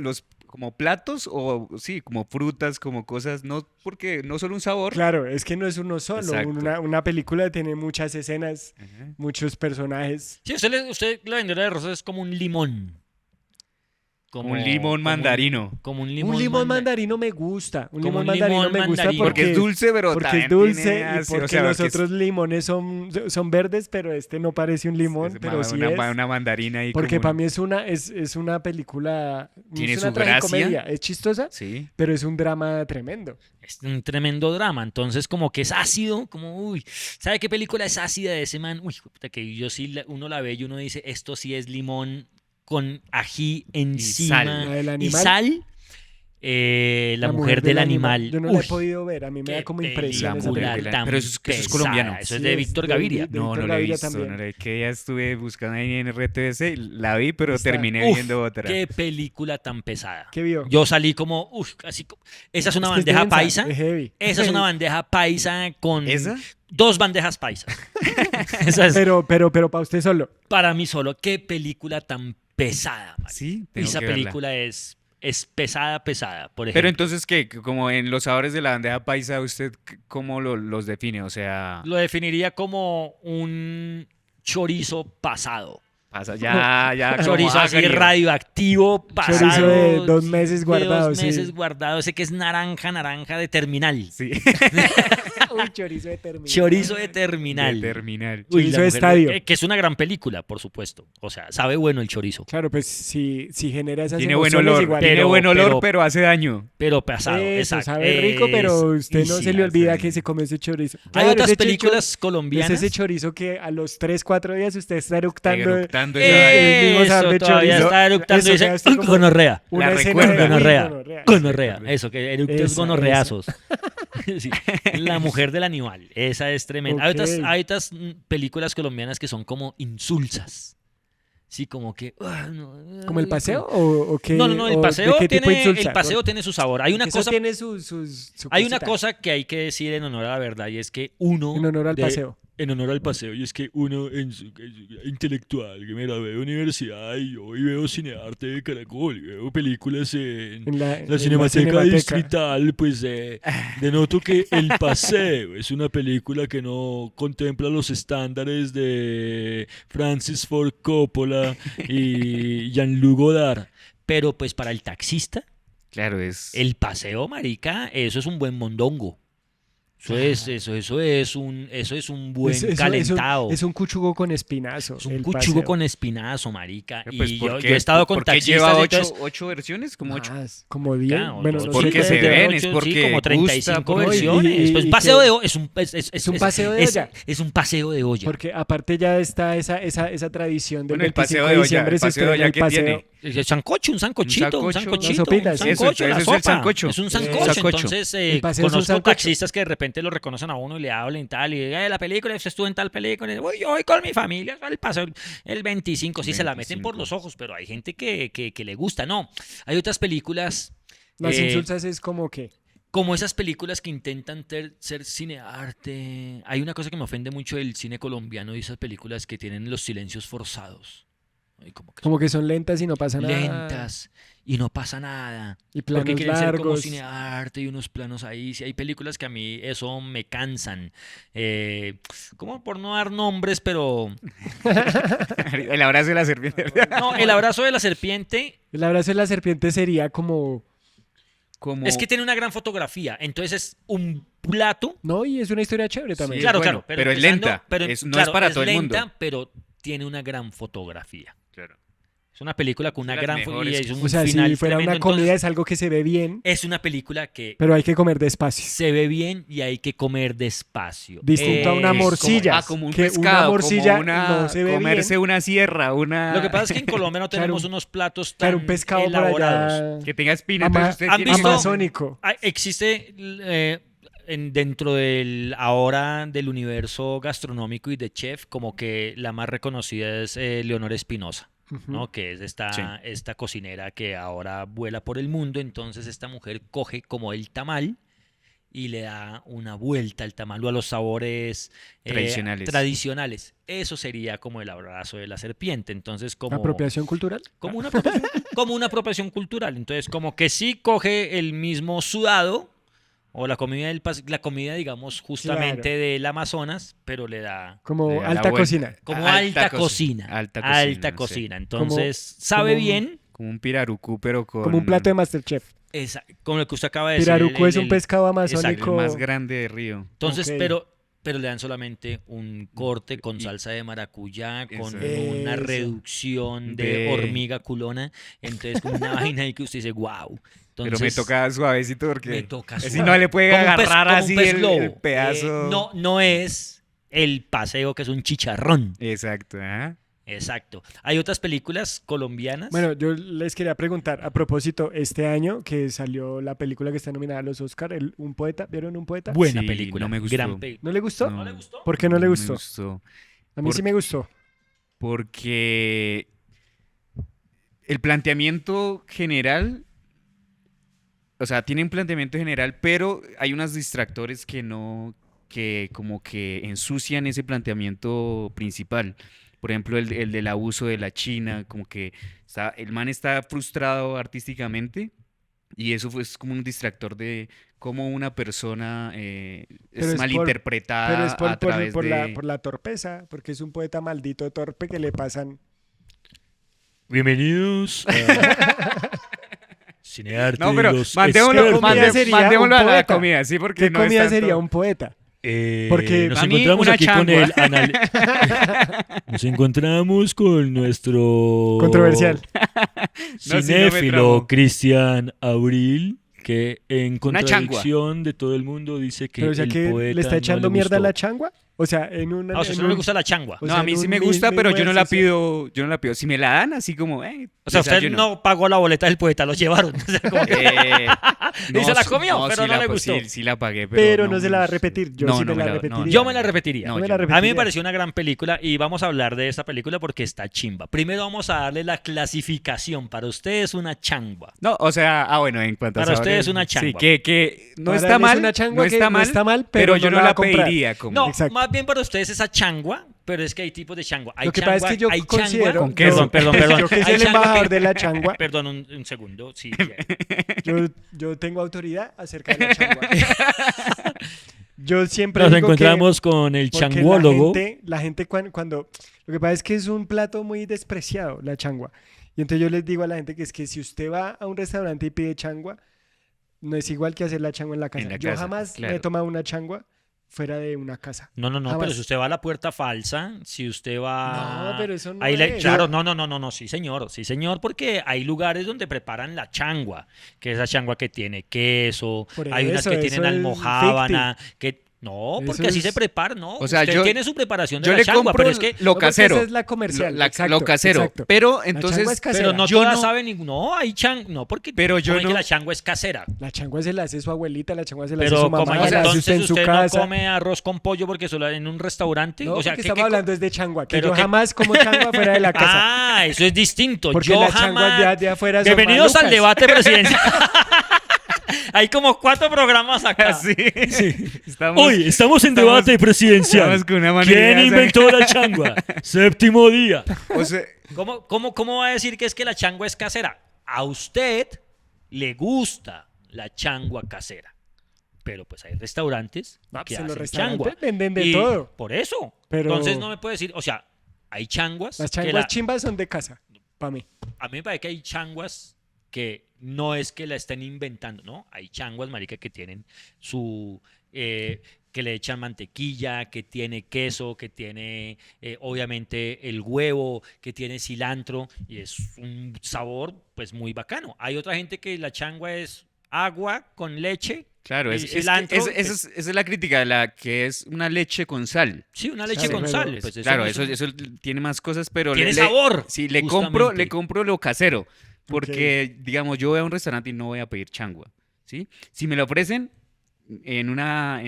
platos o sí, como frutas, como cosas, no porque no solo un sabor. Claro, es que no es uno solo. Exacto. Una película tiene muchas escenas, Ajá. muchos personajes. Sí, usted la vendedora de rosas es como un limón. Como un limón mandarino. Como un Un limón, limón mandarino me gusta. Un Como limón un mandarino limón me gusta mandarino. Porque es dulce, pero porque también es dulce tiene y ácido, porque o sea, los porque es- otros limones son verdes, pero este no parece un limón, es pero sí una, es. una mandarina ahí Porque como para un- mí es una película, Tiene es una su gracia. tragicomedia, es chistosa, Sí. pero es un drama tremendo. Es un tremendo drama, entonces como que es ácido, como uy, ¿sabe qué película es ácida de ese man? Uy, puta, que yo sí, uno la ve y uno dice, esto sí es limón con ají encima sal. La del y animal. sal. La mujer del animal. Yo no la he Uy, podido ver, a mí me da qué como La impresión esa mujer película del película. animal. tan Pero eso es pesada. colombiano. Eso es Sí, de es Víctor de- Gaviria. de- No, Víctor no la he Gaviria visto. también. No la he- que ya estuve buscando ahí en RTVC, la vi, pero Está. terminé Uf, viendo otra. qué película tan pesada. ¿Qué vio? Yo salí como, uff, así. Esa es una Es que es bandeja densa, paisa. es heavy. Esa es una bandeja paisa con ¿Esa? 2 bandejas paisas. Esa es pero para usted solo. para mí solo. Qué película tan pesada, marica. Sí, tengo Esa que verla. película es pesada, pesada. Por ejemplo, Pero entonces, ¿qué? Como en los sabores de la bandeja paisa, ¿usted cómo los define? O sea, lo definiría como un chorizo pasado. pasa ya como Chorizo así agrio. radioactivo, pasado. Chorizo de 2 meses de guardado, 2 sí. meses guardado. Ese que es naranja de terminal. Sí, Uy, chorizo de terminal. Chorizo de terminal. de terminal. Uy, Chorizo La de Mujer estadio. que es una gran película, por supuesto. O sea, sabe bueno el chorizo. Claro, pues si genera esas Tiene buen emociones olor, igual. tiene Pero- buen olor, pero- pero hace daño. Pero pesado, Eso, exacto. sabe rico, pero usted no y se sí, le olvida hace- que se come ese chorizo. Hay Claro, otras ese películas Es colombianas. ese chorizo que a los 3, 4 días usted está eructando. Eructando el mismo sabor de Todavía chorizo. está eructando Eso y dice, queda usted como gonorrea. una La escena recuerda. de- uy, Gonorrea. gonorrea. Gonorrea. Eso, que eructos Esa, gonorreazos. Sí. La mujer del animal. Esa es tremenda. Ok. Hay otras películas colombianas que son como insulsas. Sí, como que. ¿Como el paseo o qué? No, el o paseo ¿de qué tipo de tiene, insulsa? el paseo tiene su sabor. Hay una Porque eso cosa, tiene su hay una cosita. cosa que hay que decir en honor a la verdad y es que uno En honor al paseo. En honor al paseo, y es que uno en su intelectual, que me la veo universidad y yo hoy veo cinearte de Caracol, y veo películas en la Cinemateca Distrital, pues denoto que El Paseo es una película que no contempla los estándares de Francis Ford Coppola y Jean-Luc Godard, pero pues para el taxista, Claro, es. El Paseo, marica, eso es un buen mondongo. Eso es un buen calentado. Es un cuchugo con espinazo. Es un el cuchugo paseo. con espinazo, marica. Pues, Y ¿por yo qué? he estado con ¿Por qué taxistas. lleva entonces, 8 versiones? Como 8. Más, como 10. claro, Bueno, no, no porque sé se qué- ven, ocho, es sí, porque como 35 gusta, porque- versiones. y- Pues un y paseo que- de olla. Es un paseo de olla. Es un paseo de olla. Porque aparte ya está esa tradición del Bueno, el 25 paseo de de olla, diciembre el se paseo de estrena olla, el ¿qué paseo. tiene? El sancocho, un sancochito, un sancocho, sancochito, unas sopitas. un Eso, sancocho, la eso es el sopa. sancocho. Es un El sancocho. sancocho. Entonces, El paseo es un conozco sancocho. taxistas que de repente lo reconocen a uno y le hablan y tal. Y la película, usted estuvo en tal película. Y, "Uy, yo voy con mi familia al paseo. El 25, sí se la meten por 25. los ojos, pero hay gente que le gusta. No, hay otras películas. Las eh, insulsas es como que. Como esas películas que intentan ser cinearte. Hay una cosa que me ofende mucho del cine colombiano y esas películas que tienen los silencios forzados. Y Como que son lentas y no pasa nada. lentas y no pasa nada. Y Porque planos quieren ser como largos. cinearte y unos planos ahí. Sí, hay películas que a mí eso me cansan. Como por no dar nombres, pero... El abrazo de la serpiente. No, El abrazo de la serpiente El abrazo de la serpiente sería como. Como... es que tiene una gran fotografía. Entonces es un plato. No, y es una historia chévere también. Sí, Claro, bueno, claro. pero es empezando- lenta. pero, No es claro, para todo el lenta, mundo. pero tiene una gran fotografía. Claro. Es una película con una Las gran... mejores. Y es un O sea, final si fuera tremendo, una comida entonces, es algo que se ve bien, es una película que pero hay que comer despacio. se ve bien y hay que comer despacio. Distinto a una Es morcilla. Como un que una pescado, morcilla como una, no se ve comerse bien. una sierra, una... Lo que pasa es que en Colombia no Claro, tenemos unos platos tan Claro, un pescado por elaborados. allá que tenga espina. ama- entonces usted ¿Han tiene visto? que- amazónico. Existe dentro del ahora del universo gastronómico y de chef, como que la más reconocida es Leonor Espinosa, Ujú. ¿no? Que es esta cocinera que ahora vuela por el mundo. Entonces esta mujer coge como el tamal y le da una vuelta al tamal o a los sabores tradicionales. Eso sería como el abrazo de la serpiente. Entonces, ¿Apropiación cultural? como una apropiación cultural. Entonces, como que sí coge el mismo sudado o la comida la comida, digamos, justamente Claro. del Amazonas, pero le da Como Le da la alta vuelta. cocina. como Alta alta cocina, cocina. alta cocina, Alta sí. cocina. Entonces, sabe como- bien. Como un pirarucú, pero con... Como un plato de Masterchef. Como lo que usted acaba de decir. Pirarucu es un pescado el amazónico. más grande de Río. Entonces, Ok. pero le dan solamente un corte con salsa de maracuyá, con Eso. una Eso. reducción de Ve. hormiga culona. Entonces, como una vaina ahí que usted dice, wow. Pero me toca suavecito porque... Me toca Si suave. no le puede Como un pez- agarrar como un así pez el globo. pedazo. No es el paseo que es un chicharrón. Exacto, ¿ah? Exacto. Hay otras películas colombianas. Bueno, yo les quería preguntar, a propósito, este año que salió la película que está nominada a los Oscar, Un Poeta, ¿vieron Un Poeta? buena Sí, película. no me gustó. Gran película. ¿No le gustó? ¿No le gustó? ¿Por qué no le Me gustó? gustó. A mí sí me gustó. Porque el planteamiento general, o sea, tiene un planteamiento general, pero hay unos distractores que como que ensucian ese planteamiento principal. Por ejemplo, el del abuso de la China, como que el man está frustrado artísticamente y eso es como un distractor de cómo una persona Pero es es malinterpretada Pero es a través de... por la torpeza, porque es un poeta maldito torpe que le pasan. Bienvenidos a Cinearte No, pero los mandémoslo, expertos. comida sería mandémoslo un a la poeta. comida, sí, porque ¿Qué no es comida tanto- sería un poeta? Porque Nos a mí encontramos una aquí changua. Nos encontramos con nuestro Controversial. sí me cinéfilo tramo. Cristian Abril, que en Una changua. contradicción de todo el mundo dice que Pero o sea el que poeta le está no echando le mierda a gustó. la changua. O sea, en una. Ah, o sea, en no le un- gusta la changua. o No, sea, a mí en sí un me gusta, mismo pero yo no la ejercicio. pido, yo no la pido. Si me la dan, así como, O sea, usted desayuno. no pagó la boleta del poeta, lo llevaron. O sea, como que- No, Y se la sí- comió, pero sí no la- le gustó. Sí, sí la pagué, pero, Pero no se me la va a gustó. repetir. Yo No, sí no me la no, repetiría. Yo me la repetiría. No, Yo me yo la no. A mí me repetiría. pareció una gran película y vamos a hablar de esta película porque está chimba. Primero vamos a darle la clasificación. Para ustedes una changua. No, o sea, bueno, en cuanto a Para sabores, ustedes una Sí, changua. que no Para está él es mal, una changua no que está no mal, está mal, pero yo no no la va la a comprar. pediría como... No, Exacto. más bien para ustedes esa changua, pero es que hay tipos de changua. Hay Lo que pasa es que yo hay considero. Con queso. Perdón. Yo que Hay soy el changua embajador que- de la changua, Perdón, un segundo. Sí, yo tengo autoridad acerca de la changua. Yo siempre Nos digo que- encontramos con el porque changuólogo. La gente cuando... Lo que pasa es que es un plato muy despreciado, la changua. Y entonces yo les digo a la gente que es que si usted va a un restaurante y pide changua, no es igual que hacer la changua en la casa. En la Yo casa, jamás claro. me he tomado una changua fuera de una casa. No, Jamás. pero si usted va a la puerta falsa, si usted va... No, pero eso no Ahí es. claro, no, sí señor, porque hay lugares donde preparan la changua, que es la changua que tiene queso, Por hay unas eso, que eso tienen es almojábana, que... No, porque Eso así es- se prepara, ¿no? O sea, usted yo- tiene su preparación de Yo la le changua, compro pero es que... lo porque casero. esa es la comercial, Lo exacto, casero. exacto. Pero changua entonces... es casera. Pero no yo todas no- saben... No, hay no, porque... Pero yo como es que no- la changua es casera. La changua se la hace su abuelita, la changua se la hace Pero su como mamá, es, la hace usted entonces en su usted casa. no come arroz con pollo porque solo en un restaurante. No, o sea, porque ¿qué- estamos qué- hablando es de changua, que pero yo qué- jamás como changua fuera de la casa. Ah, eso es distinto. porque Yo las changuas jamás... de afuera son Bienvenidos al malucas. debate presidencial. Hay como 4 programas acá. Sí. Estamos, Hoy estamos en estamos- debate presidencial. estamos con una manera ¿Quién de hacer- inventó la changua? Séptimo día. o sea, ¿Cómo va a decir que es que la changua es casera? A usted le gusta la changua casera. Pero pues hay restaurantes Ah, que pues en los hacen restaurantes changua. venden de Y todo. Por eso. Pero- Entonces no me puede decir, o sea, hay changuas Las que changuas chimbas son de casa, para mí. a mí me parece que hay changuas que no es que la estén inventando, ¿no? Hay changuas, marica, que tienen su... que que le echan mantequilla, que tiene queso, que tiene obviamente el huevo, que tiene cilantro y es un sabor pues muy bacano. Hay otra gente que la changua es agua con leche Claro, y es que cilantro. esa es la crítica, la que es una leche con sal. Sí, una leche Claro, con pero sal. Pues, Pues claro, no eso, es un- eso tiene más cosas, pero tiene sabor. sí, le justamente. compro lo casero, porque, digamos, yo voy a un restaurante y no voy a pedir changua, ¿sí? Si me lo ofrecen en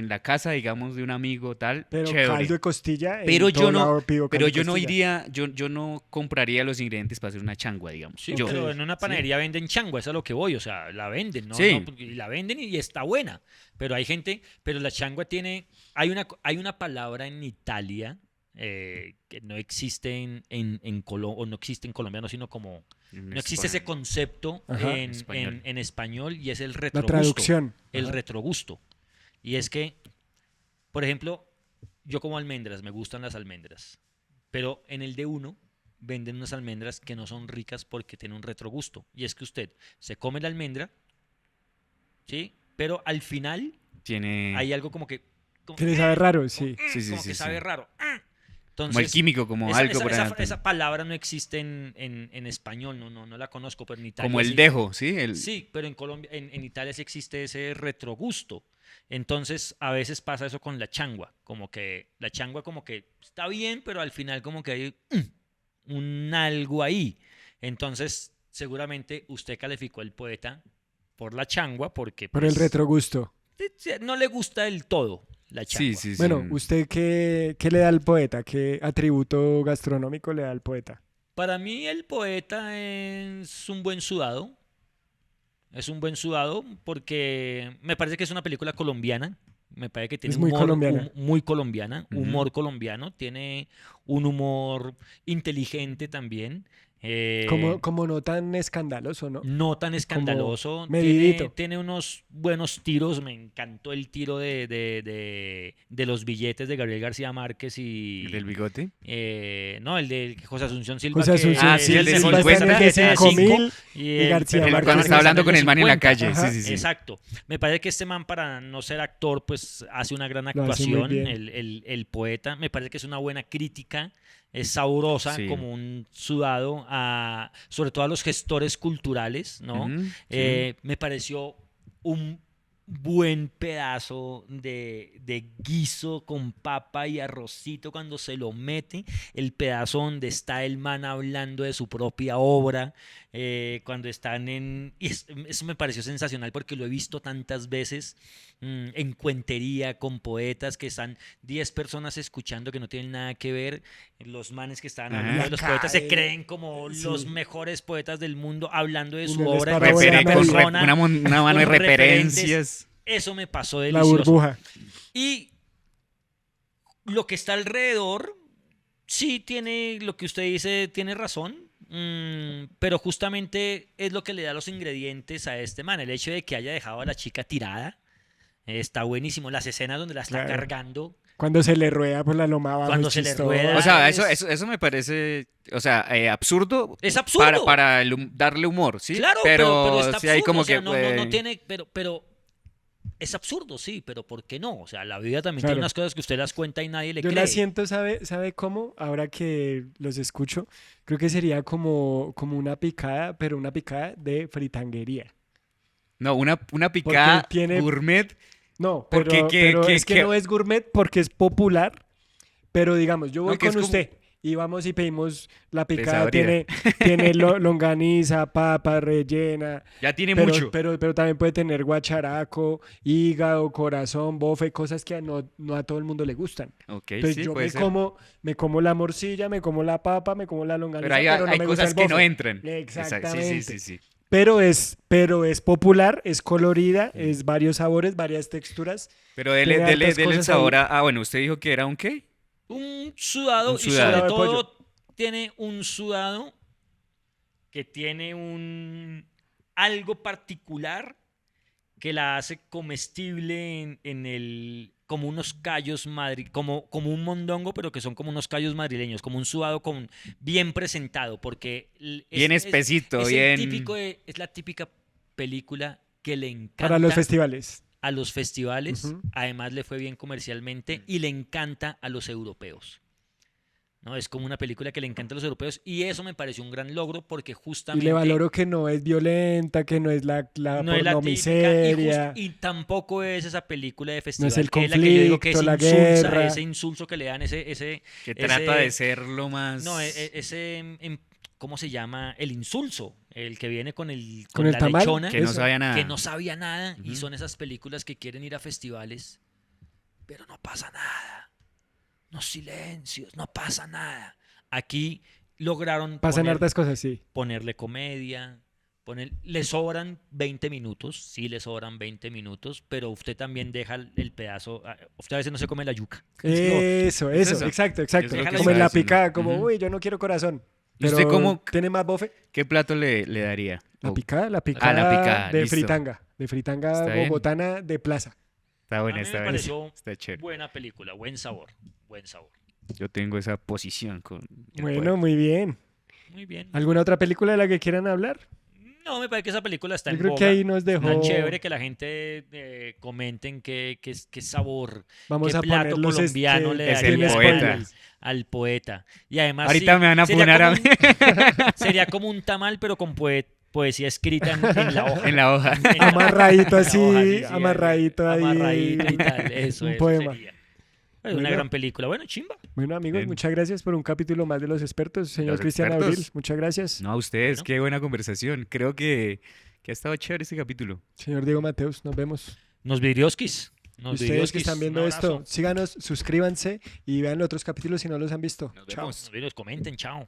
la casa, digamos, de un amigo, tal, Pero chévere. caldo de costilla, Pero en yo todo no- lado pido caldo Pero de yo no costilla. iría, yo no compraría los ingredientes para hacer una changua, digamos. Sí, Yo. pero en una ¿sí? panadería venden changua, eso es a lo que voy, o sea, la venden, ¿no? Sí. No, porque la venden y está buena, pero hay gente, pero la changua tiene, hay una palabra en Italia que no existe en Colombia, o no existe en Colombia, no, sino como, no existe ese concepto Ajá. Español. en español y es el La retrogusto. traducción. El Ajá. retrogusto. Y es que, por ejemplo, yo como almendras, me gustan las almendras, pero en el de uno venden unas almendras que no son ricas porque tienen un retrogusto. Y es que usted se come la almendra, ¿sí? Pero al final Tiene hay algo como que... Que le sabe raro, sí. Sí, sí, como sí, que sí. sabe raro. como el Entonces, químico, como esa, algo esa- por esa- ahí. esa palabra no existe en español, no la conozco, pero en Italia Como el sí. dejo, ¿sí? Sí, pero en Colombia, en Italia sí existe ese retrogusto. Entonces, a veces pasa eso con la changua, como que la changua como que está bien, pero al final como que hay un algo ahí. Entonces, seguramente usted calificó el poeta por la changua porque Por el pues, retrogusto. no le gusta del todo la changua. Sí, sí, sí. Bueno, ¿usted qué le da al poeta? ¿Qué atributo gastronómico le da al poeta? Para mí el poeta es un buen sudado. Es un buen sudado porque me parece que es una película colombiana. Me parece que tiene Es muy humor colombiana. muy colombiana, Ujú. humor colombiano. Tiene un humor inteligente también. Como no tan escandaloso, ¿no? No tan escandaloso. medidito. Tiene unos buenos tiros. Me encantó el tiro de los billetes de Gabriel García Márquez y... ¿El del bigote? no, el de José Asunción Silva. José que Asunción Ah, sí, el de mejor 50, jugador el de de 5.000 y y el García Felipe Márquez. Cuando Márquez está hablando en con los el man en la 50. calle. Ajá. Sí, sí, sí. Exacto. Me parece que este man, para no ser actor, pues hace una gran Lo hace muy actuación. bien. El poeta. Me parece que es una buena crítica. Es sabrosa, Sí. como un sudado, sobre todo a los gestores culturales, ¿no? Ujú, sí. Me pareció un buen pedazo de guiso con papa y arrocito cuando se lo mete, el pedazo donde está el man hablando de su propia obra, cuando están eso me pareció sensacional porque lo he visto tantas veces en cuentería con poetas que están 10 personas escuchando que no tienen nada que ver, los manes que estaban Ajá. hablando de los poetas se Cae. creen como Sí. los mejores poetas del mundo hablando de Y su no les obra en para bola tercera a nadie. persona. Una mano de con referentes. referencias. Eso me pasó La delicioso. burbuja. Y lo que está alrededor, sí tiene, lo que usted dice, tiene razón, pero justamente es lo que le da los ingredientes a este man. El hecho de que haya dejado a la chica tirada, está buenísimo. Las escenas donde la está Claro. cargando, Cuando se le rueda por la loma abajo. Cuando es se le chistoso. rueda. O sea, es- eso me parece, o sea, absurdo. es absurdo. Para darle humor, ¿sí? Claro, pero está sí hay absurdo, como o sea, que... no tiene, pero es absurdo, sí, pero ¿por qué no? O sea, la vida también Claro. tiene unas cosas que usted las cuenta y nadie le Yo cree. la siento, ¿sabe cómo? Ahora que los escucho, creo que sería como una picada, pero una picada de fritanguería. No, una picada tiene- gourmet. No, Porque pero, que- pero que- es que que- no es gourmet porque es popular. Pero digamos, yo voy No, que es con como- usted y vamos y pedimos la Le picada. sabría. Tiene longaniza, papa rellena. Ya tiene Pero, mucho. pero también puede tener guacharaco, hígado, corazón, bofe, cosas que no a todo el mundo le gustan. Ok, Entonces sí, yo puede me ser. como la morcilla, me como la papa, me como la longaniza, Pero pero no hay me gusta cosas el que no bofe. entran. Exactamente. Sí, sí, sí. Pero es popular, es colorida, es varios sabores, varias texturas. Pero Tiene hartas dele el cosas sabor a... Ah, bueno, usted dijo que era un qué? Un sudado, Un y sudado. sobre De pollo. todo tiene un sudado que tiene algo particular que la hace comestible en el como unos callos como un mondongo, pero que son como unos callos madrileños, como un sudado bien presentado, porque Bien espesito, es bien... es la típica película que le encanta Para los festivales. a los festivales, Ujú. además le fue bien comercialmente y le encanta a los europeos. ¿No? Es como una película que le encanta a los europeos y eso me pareció un gran logro porque Y justamente le valoro que no es violenta, que no es la no es la típica pornomiseria. y tampoco es esa película de No festival es el que es la que yo digo que es conflicto, la insulsa, guerra. ese insulso que le dan, ese Que trata ese- de ser lo más... no, ¿cómo se llama? El insulso, el que viene con Con el la tamal, lechona, que no eso. sabía nada. que no sabía nada y Ujú. son esas películas que quieren ir a festivales, pero no pasa nada. No silencios, no pasa nada. Aquí lograron Pasan hartas cosas, sí. ponerle comedia, le sobran 20 minutos, sí le sobran 20 minutos, pero usted también deja el pedazo, usted a veces no se come la yuca. Eso, es eso, eso. exacto, exacto. Es lo que Como iba en a la decir. picada, como, Ujú. uy, yo no quiero corazón. ¿Y usted Pero cómo- ¿tiene más bofe? ¿Qué plato le daría? La O- picada, la Ah, picada, la picada, de listo. fritanga. De fritanga Está bien. bogotana de plaza. Está A buena, mí está me buena. pareció Está chévere. buena película, buen sabor, buen sabor. Yo tengo esa posición con el Bueno, poeta. muy bien. Muy bien. ¿Alguna otra película de la que quieran hablar? No, me parece que esa película está Yo en creo que boga. ahí nos dejó. Está chévere que la gente comenten qué sabor, Vamos qué a plato poner los colombiano le es daría el al- poeta. al poeta. Y además Ahorita sí, me van a sería funar a como mí. sería como un tamal, pero con poesía escrita en la hoja. En la hoja. En la- Amarradito en la así, hoja, sí, sí, amarradito ahí. amarradito y tal. Eso, Un eso poema. sería. Es una Bueno. gran película. Bueno, chimba. Bueno, amigos, Bien. muchas gracias por un capítulo más de Los Expertos. Señor Los Cristian Expertos. Abril, muchas gracias. No, a ustedes, Bueno. qué buena conversación. Creo que ha estado chévere este capítulo. Señor Diego Mateus, nos vemos. Nos vidrioskis. Y Nos ustedes que vidrioskis. están viendo Un esto, abrazo. síganos, suscríbanse y vean los otros capítulos si no los han visto. Nos Chao. vemos. Nos vidrios, comenten, chao.